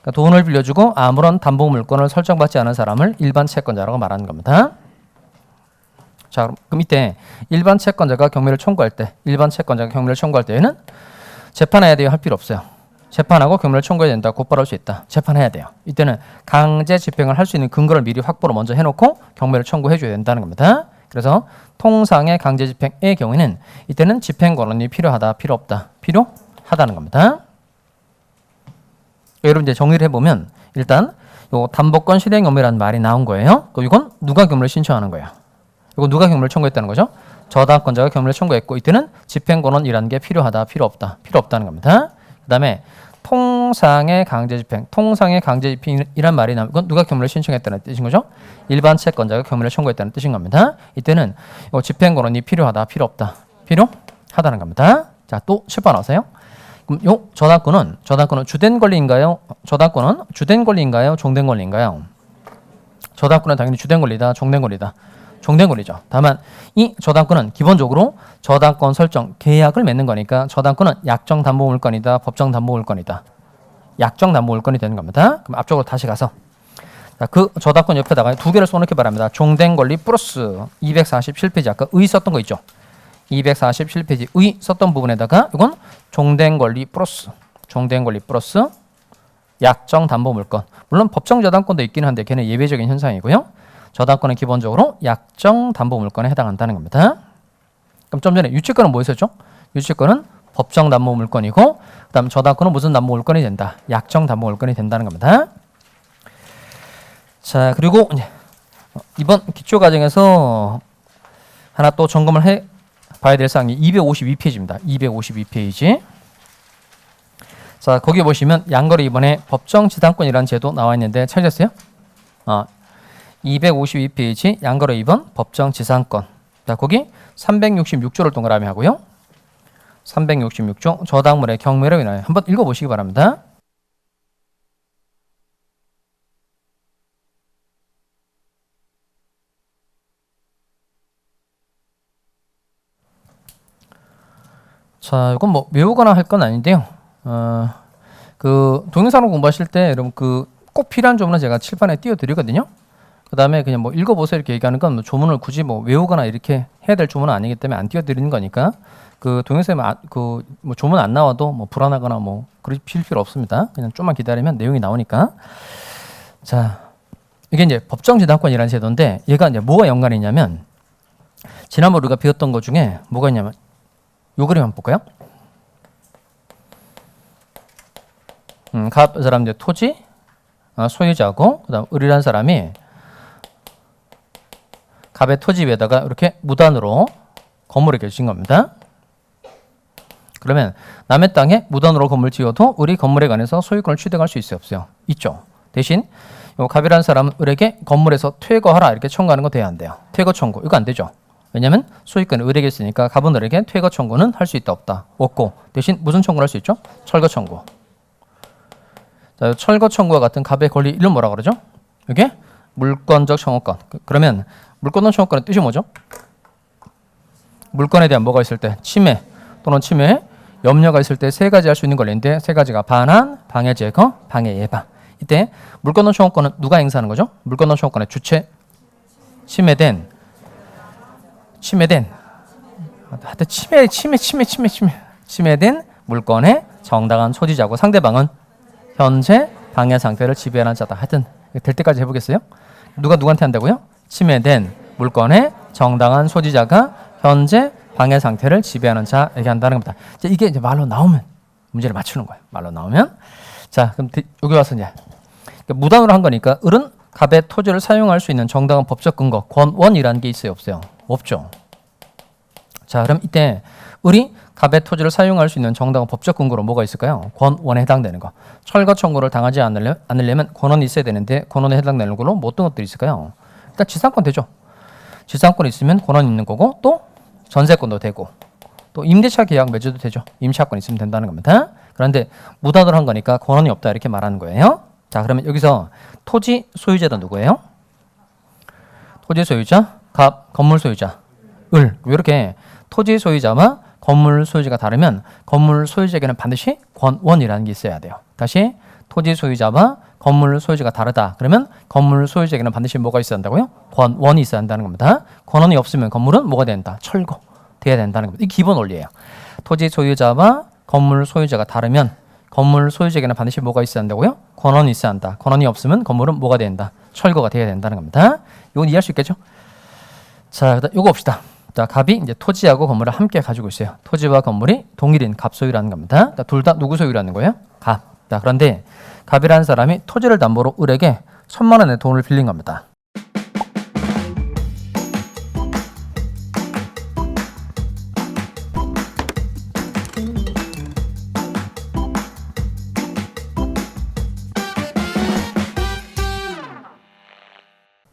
그러니까 돈을 빌려주고 아무런 담보 물건을 설정받지 않은 사람을 일반 채권자라고 말하는 겁니다. 자, 그럼 이때 일반 채권자가 경매를 청구할 때에는 재판해야 돼요? 할 필요 없어요. 재판하고 경매를 청구해야 된다. 곧바로 할 수 있다. 재판해야 돼요. 이때는 강제 집행을 할 수 있는 근거를 미리 확보를 먼저 해놓고 경매를 청구해 줘야 된다는 겁니다. 그래서 통상의 강제 집행의 경우에는 이때는 집행 권한이 필요하다, 필요 없다, 필요하다는 겁니다. 여러분 이제 정리를 해보면 일단 요 담보권 실행 의무라는 말이 나온 거예요. 그럼 이건 누가 경매를 신청하는 거예요? 이거 누가 경매를 청구했다는 거죠? 저당권자가 경매를 청구했고 이때는 집행 권한이라는 게 필요하다, 필요 없다, 필요 없다는 겁니다. 그다음에 통상의 강제 집행이란 말이 나오면 이건 누가 경매를 신청했다는 뜻인 거죠? 일반 채권자가 경매를 청구했다는 뜻인 겁니다. 이때는 집행 권한이 필요하다, 필요 없다, 필요하다는 겁니다. 자, 또 10번 나오세요. 그럼 요 저당권은 주된 권리인가요? 저당권은 주된 권리인가요? 종된 권리인가요? 저당권은 당연히 주된 권리다, 종된 권리다. 종된 권리죠. 다만 이 저당권은 기본적으로 저당권 설정 계약을 맺는 거니까 저당권은 약정 담보 물건이다, 법정 담보 물건이다. 약정 담보 물건이 되는 겁니다. 그럼 앞쪽으로 다시 가서 자, 그 저당권 옆에다가 두 개를 써놓기 바랍니다. 종된 권리 플러스 247페이지 아까 의 썼던 거 있죠? 247페이지 의 썼던 부분에다가 이건 종된 권리 플러스 약정 담보 물건. 물론 법정 저당권도 있긴 한데 걔는 예외적인 현상이고요. 저당권은 기본적으로 약정 담보 물건에 해당한다는 겁니다. 그럼 좀 전에 유치권은 뭐였었죠? 유치권은 법정 담보 물건이고 그다음 저당권은 무슨 담보 물건이 된다? 약정 담보 물건이 된다는 겁니다. 자, 그리고 이번 기초 과정에서 하나 또 점검을 해 봐야 될 사항이 252페이지입니다. 252페이지. 자, 거기 보시면 양거래 이번에 법정 지상권이라는 제도 나와 있는데 찾으셨어요? 252페이지 양거래 2번 법정 지상권. 자, 거기 366조를 동그라미 하고요. 366조 저당물의 경매로 인하여 한번 읽어보시기 바랍니다. 자, 이건 뭐 외우거나 할 건 아닌데요. 그 동영상을 공부하실 때 여러분 그 꼭 필요한 조문은 제가 칠판에 띄워드리거든요. 그 다음에 그냥 뭐 읽어보세요 이렇게 얘기하는 건 뭐 조문을 굳이 뭐 외우거나 이렇게 해야 될 조문은 아니기 때문에 안 띄워드리는 거니까 그 동영상에 그 뭐 조문 안 나와도 뭐 불안하거나 뭐 그러실 필요 없습니다. 그냥 좀만 기다리면 내용이 나오니까. 자, 이게 이제 법정 지당권이라는 제도인데 얘가 이제 뭐가 연관이 있냐면 지난번 우리가 배웠던 것 중에 뭐가 있냐면 요 그림 한번 볼까요? 갑 사람 이제 토지 소유자고 그다음 을이라는 사람이 갑의 토지 위에다가 이렇게 무단으로 건물을 지은 겁니다. 그러면 남의 땅에 무단으로 건물 지어도 을이 건물에 관해서 소유권을 취득할 수 있어요, 없어요? 있죠. 대신 요 갑이라는 사람은 을에게 건물에서 퇴거하라 이렇게 청구하는 거 돼야 안 돼요. 퇴거 청구 이거 안 되죠. 왜냐하면 소유권은 을에게 있으니까 갑은 을에게 퇴거 청구는 할 수 있다 없다 없고 대신 무슨 청구를 할 수 있죠? 철거 청구. 자, 철거 청구와 같은 갑의 권리 이름 뭐라 그러죠? 이게 물권적 청구권. 그러면 물권적 청구권의 뜻이 뭐죠? 물건에 대한 뭐가 있을 때 침해 또는 침해 염려가 있을 때 세 가지 할 수 있는 권리인데 세 가지가 반환, 방해 제거, 방해 예방. 이때 물권적 청구권은 누가 행사하는 거죠? 물권적 청구권의 주체 침해된 하여튼 침해된 물건의 정당한 소지자고 상대방은 현재 방해 상태를 지배하는 자다. 하여튼 될 때까지 해보겠어요? 누가 누구한테 한다고요? 침해된 물건의 정당한 소지자가 현재 방해 상태를 지배하는 자에게 한다는 겁니다. 이게 이제 말로 나오면 문제를 맞추는 거예요. 말로 나오면. 자, 그럼 여기 와서 이제 무단으로 한 거니까 을은 갑의 토지를 사용할 수 있는 정당한 법적 근거, 권원이라는 게 있어요, 없어요? 없죠. 자, 그럼 이때 을이 갑의 토지를 사용할 수 있는 정당한 법적 근거로 뭐가 있을까요? 권원에 해당되는 거. 철거 청구를 당하지 않으려면 권원이 있어야 되는데 권원에 해당되는 걸로 뭐 어떤 것들이 있을까요? 일단 지상권 되죠. 지상권 있으면 권원 있는 거고 또 전세권도 되고 또 임대차 계약 맺어도 되죠. 임차권 있으면 된다는 겁니다. 그런데 무단으로 한 거니까 권원이 없다 이렇게 말하는 거예요. 자, 그러면 여기서 토지 소유자는 누구예요? 토지 소유자, 갑, 건물 소유자, 을. 이렇게 토지 소유자와 건물 소유자가 다르면 건물 소유자에게는 반드시 권원이라는 게 있어야 돼요. 다시 토지 소유자와 건물 소유자가 다르다. 그러면 건물 소유자에게는 반드시 뭐가 있어야 한다고요? 권원이 있어야 한다는 겁니다. 권원이 없으면 건물은 뭐가 된다? 철거돼야 된다는 겁니다. 이 기본 원리예요. 토지 소유자와 건물 소유자가 다르면 건물 소유자에게는 반드시 뭐가 있어야 한다고요? 권원이 있어야 한다. 권원이 없으면 건물은 뭐가 된다? 철거가 돼야 된다는 겁니다. 이건 이해할 수 있겠죠? 자, 그다음 요거 봅시다. 자, 갑이 이제 토지하고 건물을 함께 가지고 있어요. 토지와 건물이 동일인 갑 소유라는 겁니다. 둘 다 누구 소유라는 거예요? 갑. 자, 그런데 갑이라는 사람이 토지를 담보로 을에게 1,000만 원의 돈을 빌린 겁니다.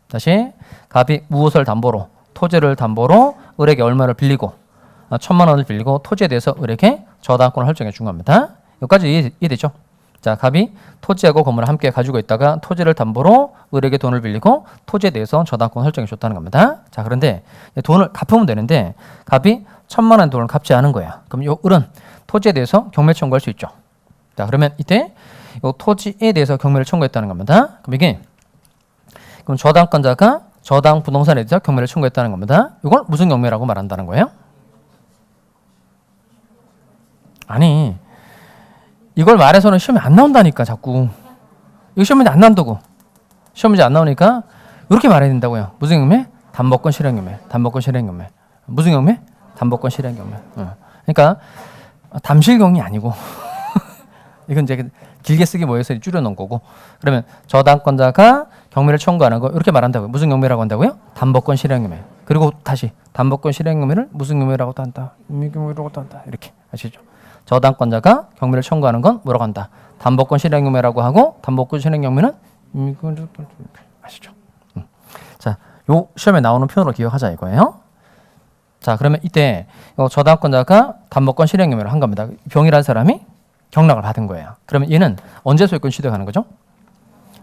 다시 갑이 무엇을 담보로 토지를 담보로 을에게 얼마를 빌리고 1,000만 원을 빌리고 토지에 대해서 을에게 저당권을 설정해 준 겁니다. 여기까지 이해되죠? 자, 갑이 토지하고 건물을 함께 가지고 있다가 토지를 담보로 을에게 돈을 빌리고 토지에 대해서 저당권 설정해 줬다는 겁니다. 자, 그런데 돈을 갚으면 되는데 갑이 1,000만 원 돈을 갚지 않은 거야. 그럼 요 을은 토지에 대해서 경매 청구할 수 있죠. 자, 그러면 이때 요 토지에 대해서 경매를 청구했다는 겁니다. 그럼 이게 그럼 저당권자가 저당 부동산에 대해서 경매를 청구했다는 겁니다. 이걸 무슨 경매라고 말한다는 거예요? 아니, 이걸 말해서는 시험에 안 나온다니까 자꾸. 이거 시험에 안 나온다고. 시험에 안 나오니까 이렇게 말해야 된다고요. 무슨 경매? 담보권 실행 경매. 담보권 실행 경매. 무슨 경매? 담보권 실행 경매. 그러니까 담실경이 아니고 이건 이제 길게 쓰기 모여서 줄여놓은 거고. 그러면 저당권자가 경매를 청구하는 거 이렇게 말한다고요. 무슨 경매라고 한다고요? 담보권 실행 경매. 그리고 다시 담보권 실행 경매를 무슨 경매라고도 한다. 임의경매라고도 한다. 이렇게 아시죠? 저당권자가 경매를 청구하는 건 뭐라고 한다? 담보권 실행 경매라고 하고 담보권 실행 경매는 아시죠? 자, 요 시험에 나오는 표현으로 기억하자 이거예요. 자, 그러면 이때 저당권자가 담보권 실행 경매를 한 겁니다. 병이라는 사람이 경락을 받은 거예요. 그러면 얘는 언제 소유권 취득하는 거죠?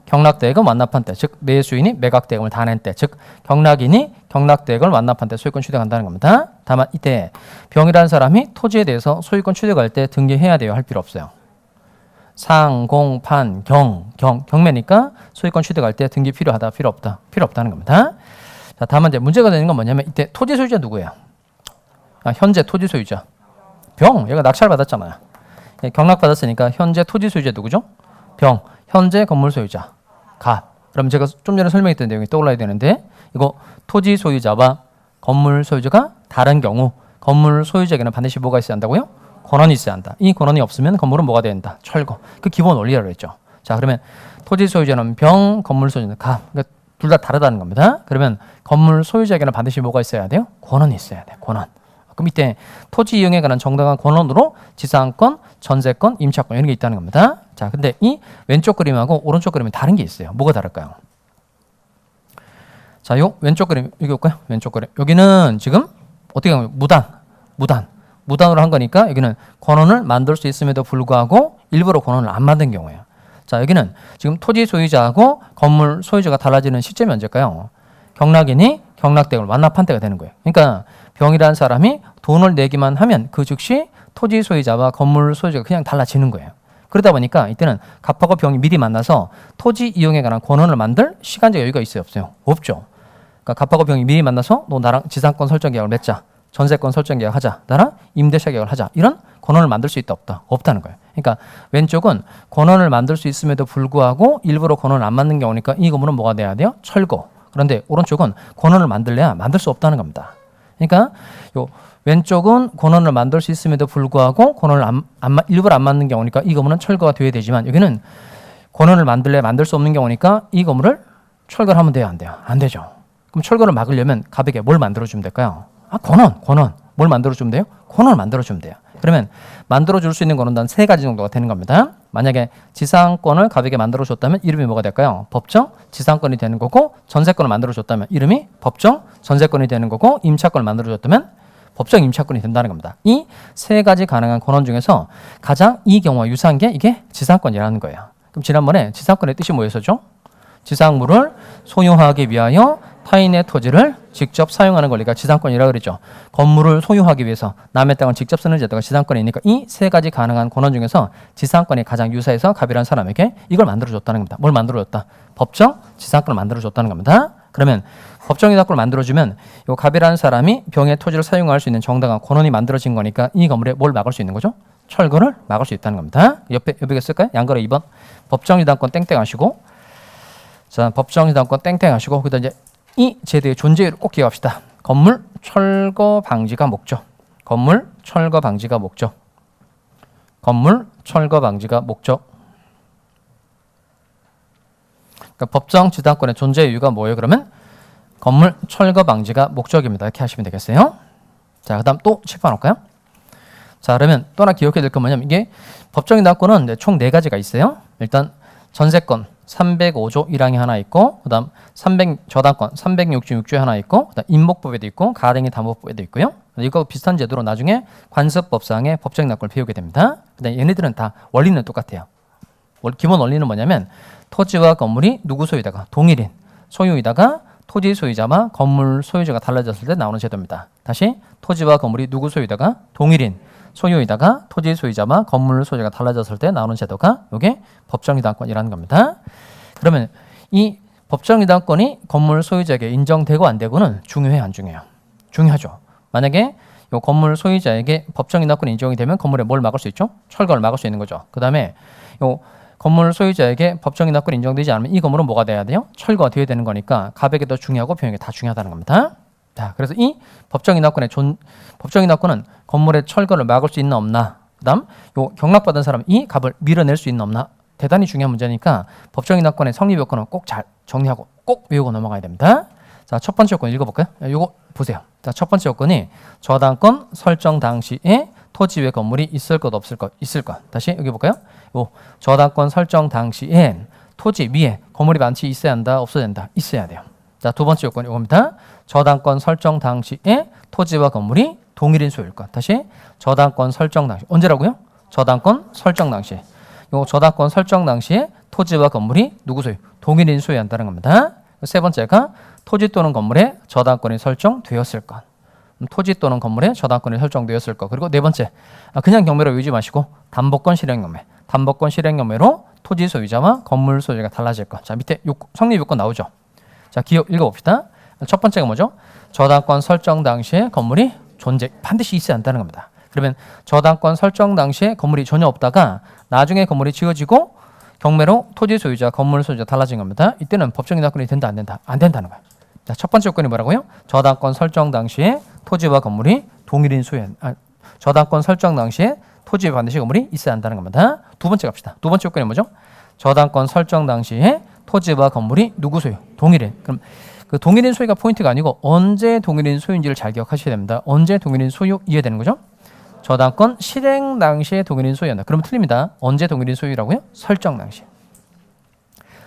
경락대액은 완납한 때, 즉 매수인이 매각대금을 다 낸 때, 즉 경락인이 경락대액을 완납한 때 소유권 취득한다는 겁니다. 다만 이때 병이라는 사람이 토지에 대해서 소유권 취득할 때 등기해야 돼요? 할 필요 없어요? 상, 공, 판, 경매니까 소유권 취득할 때 등기 필요하다? 필요 없다? 필요 없다는 겁니다. 자, 다만 이제 문제가 되는 건 뭐냐면 이때 토지 소유자 누구예요? 현재 토지 소유자 병, 얘가 낙찰 받았잖아요. 경락 받았으니까 현재 토지 소유자 누구죠? 병, 현재 건물 소유자 갑. 그럼 제가 좀 전에 설명했던 내용이 떠올라야 되는데 이거 토지 소유자와 건물 소유자가 다른 경우 건물 소유자에게는 반드시 뭐가 있어야 한다고요? 권한이 있어야 한다. 이 권한이 없으면 건물은 뭐가 돼야 된다? 철거. 그 기본 원리라고 했죠. 자, 그러면 토지 소유자는 병, 건물 소유자는 갑. 그러니까 둘 다 다르다는 겁니다. 그러면 건물 소유자에게는 반드시 뭐가 있어야 돼요? 권한이 있어야 돼. 권한. 그럼 이때 토지 이용에 관한 정당한 권한으로 지상권, 전세권, 임차권 이런 게 있다는 겁니다. 자, 근데 이 왼쪽 그림하고 오른쪽 그림은 다른 게 있어요. 뭐가 다를까요? 자, 요 왼쪽 그림 여기 볼까요? 왼쪽 그림. 여기는 지금 어떻게 하면 무단으로 한 거니까 여기는 권한을 만들 수 있음에도 불구하고 일부러 권한을 안 만든 경우예요. 자, 여기는 지금 토지 소유자하고 건물 소유자가 달라지는 시점이 언제일까요? 경락인이 경락대금을 완납한 때가 되는 거예요. 그러니까 병이라는 사람이 돈을 내기만 하면 그 즉시 토지 소유자와 건물 소유자가 그냥 달라지는 거예요. 그러다 보니까 이때는 갑하고 병이 미리 만나서 토지 이용에 관한 권한을 만들 시간적 여유가 있어요? 없어요? 없죠. 그러니까 갑하고 병이 미리 만나서 너 나랑 지상권 설정 계약을 맺자. 전세권 설정 계약 하자. 나랑 임대차 계약을 하자. 이런 권한을 만들 수 있다 없다? 없다는 거예요. 그러니까 왼쪽은 권한을 만들 수 있음에도 불구하고 일부러 권한을 안 만든 경우니까 이 건물은 뭐가 돼야 돼요? 철거. 그런데 오른쪽은 권한을 만들래야 만들 수 없다는 겁니다. 그러니까 요 왼쪽은 권한을 만들 수 있음에도 불구하고 권한을 일부러 안 만든 경우니까 이 건물은 철거가 돼야 되지만 여기는 권한을 만들래야 만들 수 없는 경우니까 이 건물을 철거를 하면 돼요? 안 돼요? 안 되죠. 그럼 철거를 막으려면 갑에게 뭘 만들어주면 될까요? 권한. 뭘 만들어주면 돼요? 권한을 만들어주면 돼요. 그러면 만들어줄 수 있는 권한은 세 가지 정도가 되는 겁니다. 만약에 지상권을 갑에게 만들어줬다면 이름이 뭐가 될까요? 법정 지상권이 되는 거고, 전세권을 만들어줬다면 이름이 법정 전세권이 되는 거고, 임차권을 만들어줬다면 법정 임차권이 된다는 겁니다. 이 세 가지 가능한 권한 중에서 가장 이 경우와 유사한 게 이게 지상권이라는 거예요. 그럼 지난번에 지상권의 뜻이 뭐였었죠? 지상물을 소유하기 위하여 타인의 토지를 직접 사용하는 권리가 지상권이라고 그랬죠. 건물을 소유하기 위해서 남의 땅을 직접 쓰는 제도가 지상권이니까 이 세 가지 가능한 권한 중에서 지상권이 가장 유사해서 갑이라는 사람에게 이걸 만들어줬다는 겁니다. 뭘 만들어줬다? 법정 지상권을 만들어줬다는 겁니다. 그러면 법정 지상권을 만들어주면 이 갑이라는 사람이 병의 토지를 사용할 수 있는 정당한 권한이 만들어진 거니까 이 건물에 뭘 막을 수 있는 거죠? 철거를 막을 수 있다는 겁니다. 옆에 쓸까요? 양거래 2번 법정 지상권 땡땡 하시고, 자 법정 지상권 땡땡 하시고, 그다음 이제 이 제도의 존재를 꼭 기억합시다. 건물 철거 방지가 목적. 건물 철거 방지가 목적. 건물 철거 방지가 목적. 그러니까 법정 지상권의 존재 이유가 뭐예요? 그러면 건물 철거 방지가 목적입니다. 이렇게 하시면 되겠어요. 자, 그다음 또 칠판 올까요? 자, 그러면 또 하나 기억해야 될 건 뭐냐면 이게 법정 지상권은 총 4가지가 있어요. 일단 전세권 305조 1항이 하나 있고, 그다음 저당권 366조에 하나 있고, 그다음 임목법에도 있고, 가등기 담보법에도 있고요. 이거 비슷한 제도로 나중에 관습법상의 법정 지상권을 배우게 됩니다. 그다음 얘네들은 다 원리는 똑같아요. 기본 원리는 뭐냐면 토지와 건물이 누구 소유다가 동일인 소유이다가 토지 소유자와 건물 소유자가 달라졌을 때 나오는 제도입니다. 다시 토지와 건물이 누구 소유다가 동일인 소유이다가 토지 소유자와 건물 소유자가 달라졌을 때 나오는 제도가 이게 법정이당권이라는 겁니다. 그러면 이 법정이당권이 건물 소유자에게 인정되고 안 되고는 중요해요, 안 중요해요? 중요하죠. 만약에 이 건물 소유자에게 법정이당권이 인정이 되면 건물에 뭘 막을 수 있죠? 철거를 막을 수 있는 거죠. 그 다음에 이 건물 소유자에게 법정이당권이 인정되지 않으면 이 건물은 뭐가 돼야 돼요? 철거가 되어야 되는 거니까 갑에게 더 중요하고 병에게 다 중요하다는 겁니다. 자, 그래서 이 법정이당권은 건물의 철거를 막을 수 있나 없나, 그다음 요 경락받은 사람 이 갑을 밀어낼 수 있나 없나, 대단히 중요한 문제니까 법정이당권의 성립 요건은 꼭 잘 정리하고 꼭 외우고 넘어가야 됩니다. 자, 첫 번째 요건 읽어볼까요? 요거 보세요. 자, 첫 번째 요건이 저당권 설정 당시에 토지 외 건물이 있을 것 없을 것 있을 것. 다시 여기 볼까요? 요 저당권 설정 당시에 토지 위에 건물이 많이 있어야 한다, 없어야 된다, 있어야 돼요. 자, 두 번째 요건 이겁니다. 저당권 설정 당시에 토지와 건물이 동일인 소유일 것. 다시 저당권 설정 당시 언제라고요? 저당권 설정 당시. 요 저당권 설정 당시에 토지와 건물이 누구 소유? 동일인 소유한다는 겁니다. 세 번째가 토지 또는 건물에 저당권이 설정되었을 것. 토지 또는 건물에 저당권이 설정되었을 것. 그리고 네 번째, 그냥 경매로 외우지 마시고 담보권 실행 경매. 담보권 실행 경매로 토지 소유자와 건물 소유자가 달라질 것. 자, 밑에 성립 요건 나오죠. 자, 기억 읽어봅시다. 첫 번째가 뭐죠? 저당권 설정 당시에 건물이 반드시 있어야 한다는 겁니다. 그러면 저당권 설정 당시에 건물이 전혀 없다가 나중에 건물이 지어지고 경매로 토지 소유자, 건물 소유자 달라진 겁니다. 이때는 법정이당권이 된다, 안 된다? 안 된다는 거예요. 자, 첫 번째 요건이 뭐라고요? 저당권 설정 당시에 토지와 건물이 동일인 소유. 저당권 설정 당시에 토지에 반드시 건물이 있어야 한다는 겁니다. 두 번째 갑시다. 두 번째 요건이 뭐죠? 저당권 설정 당시에 토지와 건물이 누구 소유? 동일인. 그럼 그 동일인 소유가 포인트가 아니고 언제 동일인 소유인지를 잘 기억하셔야 됩니다. 언제 동일인 소유 이해되는 거죠? 저당권 실행 당시에 동일인 소유한다. 그러면 틀립니다. 언제 동일인 소유라고요? 설정 당시.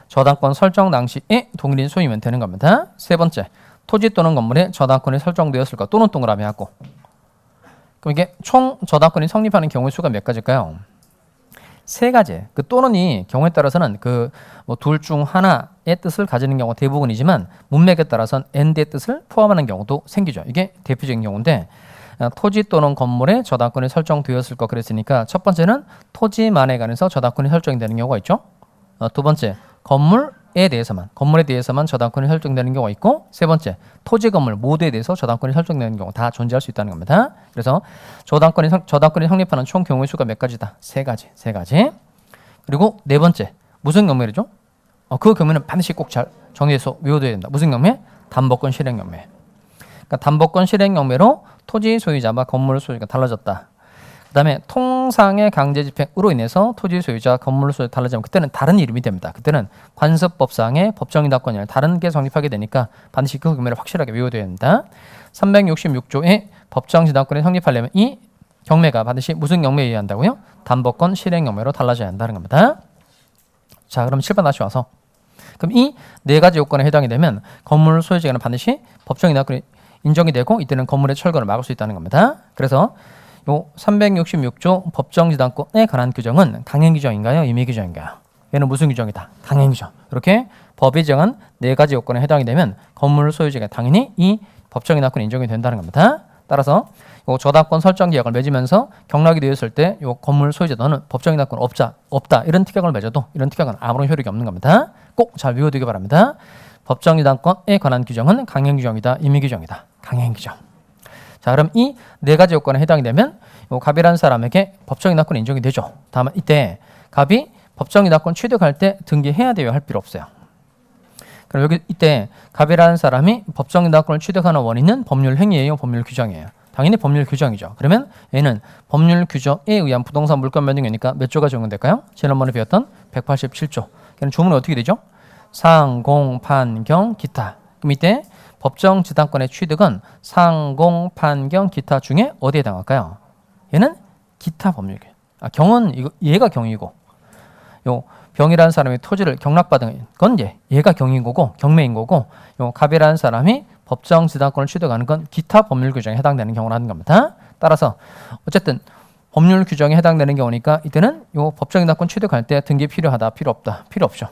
저당권 설정 당시에 동일인 소유면 되는 겁니다. 세 번째, 토지 또는 건물에 저당권이 설정되었을 것 또는 동그라미 하고. 그럼 이게 총 저당권이 성립하는 경우의 수가 몇 가지일까요? 세 가지. 그 또는이 경우에 따라서는 그 뭐 둘 중 하나의 뜻을 가지는 경우가 대부분이지만 문맥에 따라서는 and의 뜻을 포함하는 경우도 생기죠. 이게 대표적인 경우인데 토지 또는 건물에 저당권이 설정되었을 것 그랬으니까 첫 번째는 토지만에 관해서 저당권이 설정이 되는 경우가 있죠. 두 번째, 건물에 대해서만 저당권이 설정되는 경우가 있고, 세 번째, 토지 건물 모두에 대해서 저당권이 설정되는 경우 다 존재할 수 있다는 겁니다. 그래서 저당권이 성립하는 총 경우의 수가 몇 가지다? 세 가지. 그리고 네 번째, 무슨 경매죠? 그 경매는 반드시 꼭 잘 정리해서 외워둬야 된다. 무슨 경매? 담보권 실행 경매. 그러니까 담보권 실행 경매로 토지 소유자와 건물 소유가 달라졌다. 그 다음에 통상의 강제 집행으로 인해서 토지 소유자, 건물 소유가 달라지면 그때는 다른 이름이 됩니다. 그때는 관습법상의 법정이당권이 아니라 다른 게 성립하게 되니까 반드시 그 경매를 확실하게 외워둬야 됩니다. 366조의 법정지당권이 성립하려면 이 경매가 반드시 무슨 경매에 의해 한다고요? 담보권 실행 경매로 달라져야 한다는 겁니다. 자, 그럼 7번 다시 와서 그럼 이 네 가지 요건에 해당이 되면 건물 소유자에게는 반드시 법정이당권이 인정이 되고 이때는 건물의 철거를 막을 수 있다는 겁니다. 그래서 요 366조 법정지당권에 관한 규정은 강행 규정인가요? 임의 규정인가요? 얘는 무슨 규정이다? 강행 규정. 이렇게 법이 정한 4가지 요건에 해당이 되면 건물 소유자가 당연히 이 법정의 낙권 인정이 된다는 겁니다. 따라서 요 저당권 설정 계약을 맺으면서 경락이 되었을 때 요 건물 소유자 너는 법정의 낙권 없다 이런 특약을 맺어도 이런 특약은 아무런 효력이 없는 겁니다. 꼭 잘 외워두기 바랍니다. 법정의 낙권에 관한 규정은 강행 규정이다, 임의 규정이다. 강행 규정. 자, 그럼 이 4가지 요건에 해당이 되면 요 갑이라는 사람에게 법정의 낙권 인정이 되죠. 다만 이때 갑이 법정의 낙권 취득할 때 등기해야 돼요, 할 필요 없어요. 그럼 여기 이때 갑이라는 사람이 법정의 낙권을 취득하는 원인은 법률 행위예요, 법률 규정이에요. 당연히 법률 규정이죠. 그러면 얘는 법률 규정에 의한 부동산 물권 변동이니까 몇 조가 적용될까요? 지난번에 배웠던 187조. 그럼 조문은 어떻게 되죠? 상, 공, 판, 경, 기타. 그럼 이때 법정 지당권의 취득은 상, 공, 판, 경, 기타 중에 어디에 해당할까요? 얘는 기타 법률. 경은 얘가 경이고, 요 병이라는 사람이 토지를 경락받은 건 얘가 경인 거고 경매인 거고, 요 갑이라는 사람이 법정 지당권을 취득하는 건 기타 법률 규정에 해당되는 경우라는 겁니다. 따라서 어쨌든 법률 규정에 해당되는 경우니까 이때는 요 법정 지당권 취득할 때 등기 필요하다, 필요 없다, 필요 없죠.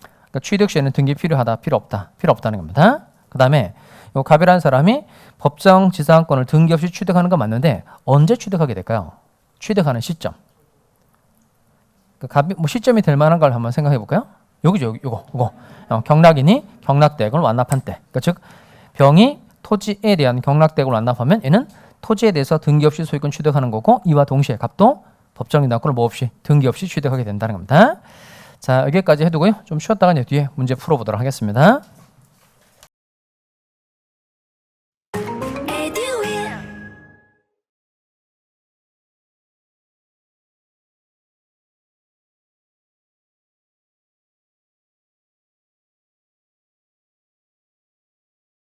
그러니까 취득 시에는 등기 필요하다, 필요 없다, 필요 없다는 겁니다. 그 다음에 요 갑이라는 사람이 법정 지상권을 등기 없이 취득하는 건 맞는데 언제 취득하게 될까요? 취득하는 시점. 그 갑이 뭐 시점이 될 만한 걸 한번 생각해 볼까요? 여기죠, 요거. 경락인이 경락대금을 완납한 때. 그러니까 즉 병이 토지에 대한 경락대금을 완납하면 얘는 토지에 대해서 등기 없이 소유권 취득하는 거고, 이와 동시에 갑도 법정 지당권을 뭐 없이 등기 없이 취득하게 된다는 겁니다. 자, 여기까지 해두고요. 좀 쉬었다가 이제 뒤에 문제 풀어보도록 하겠습니다.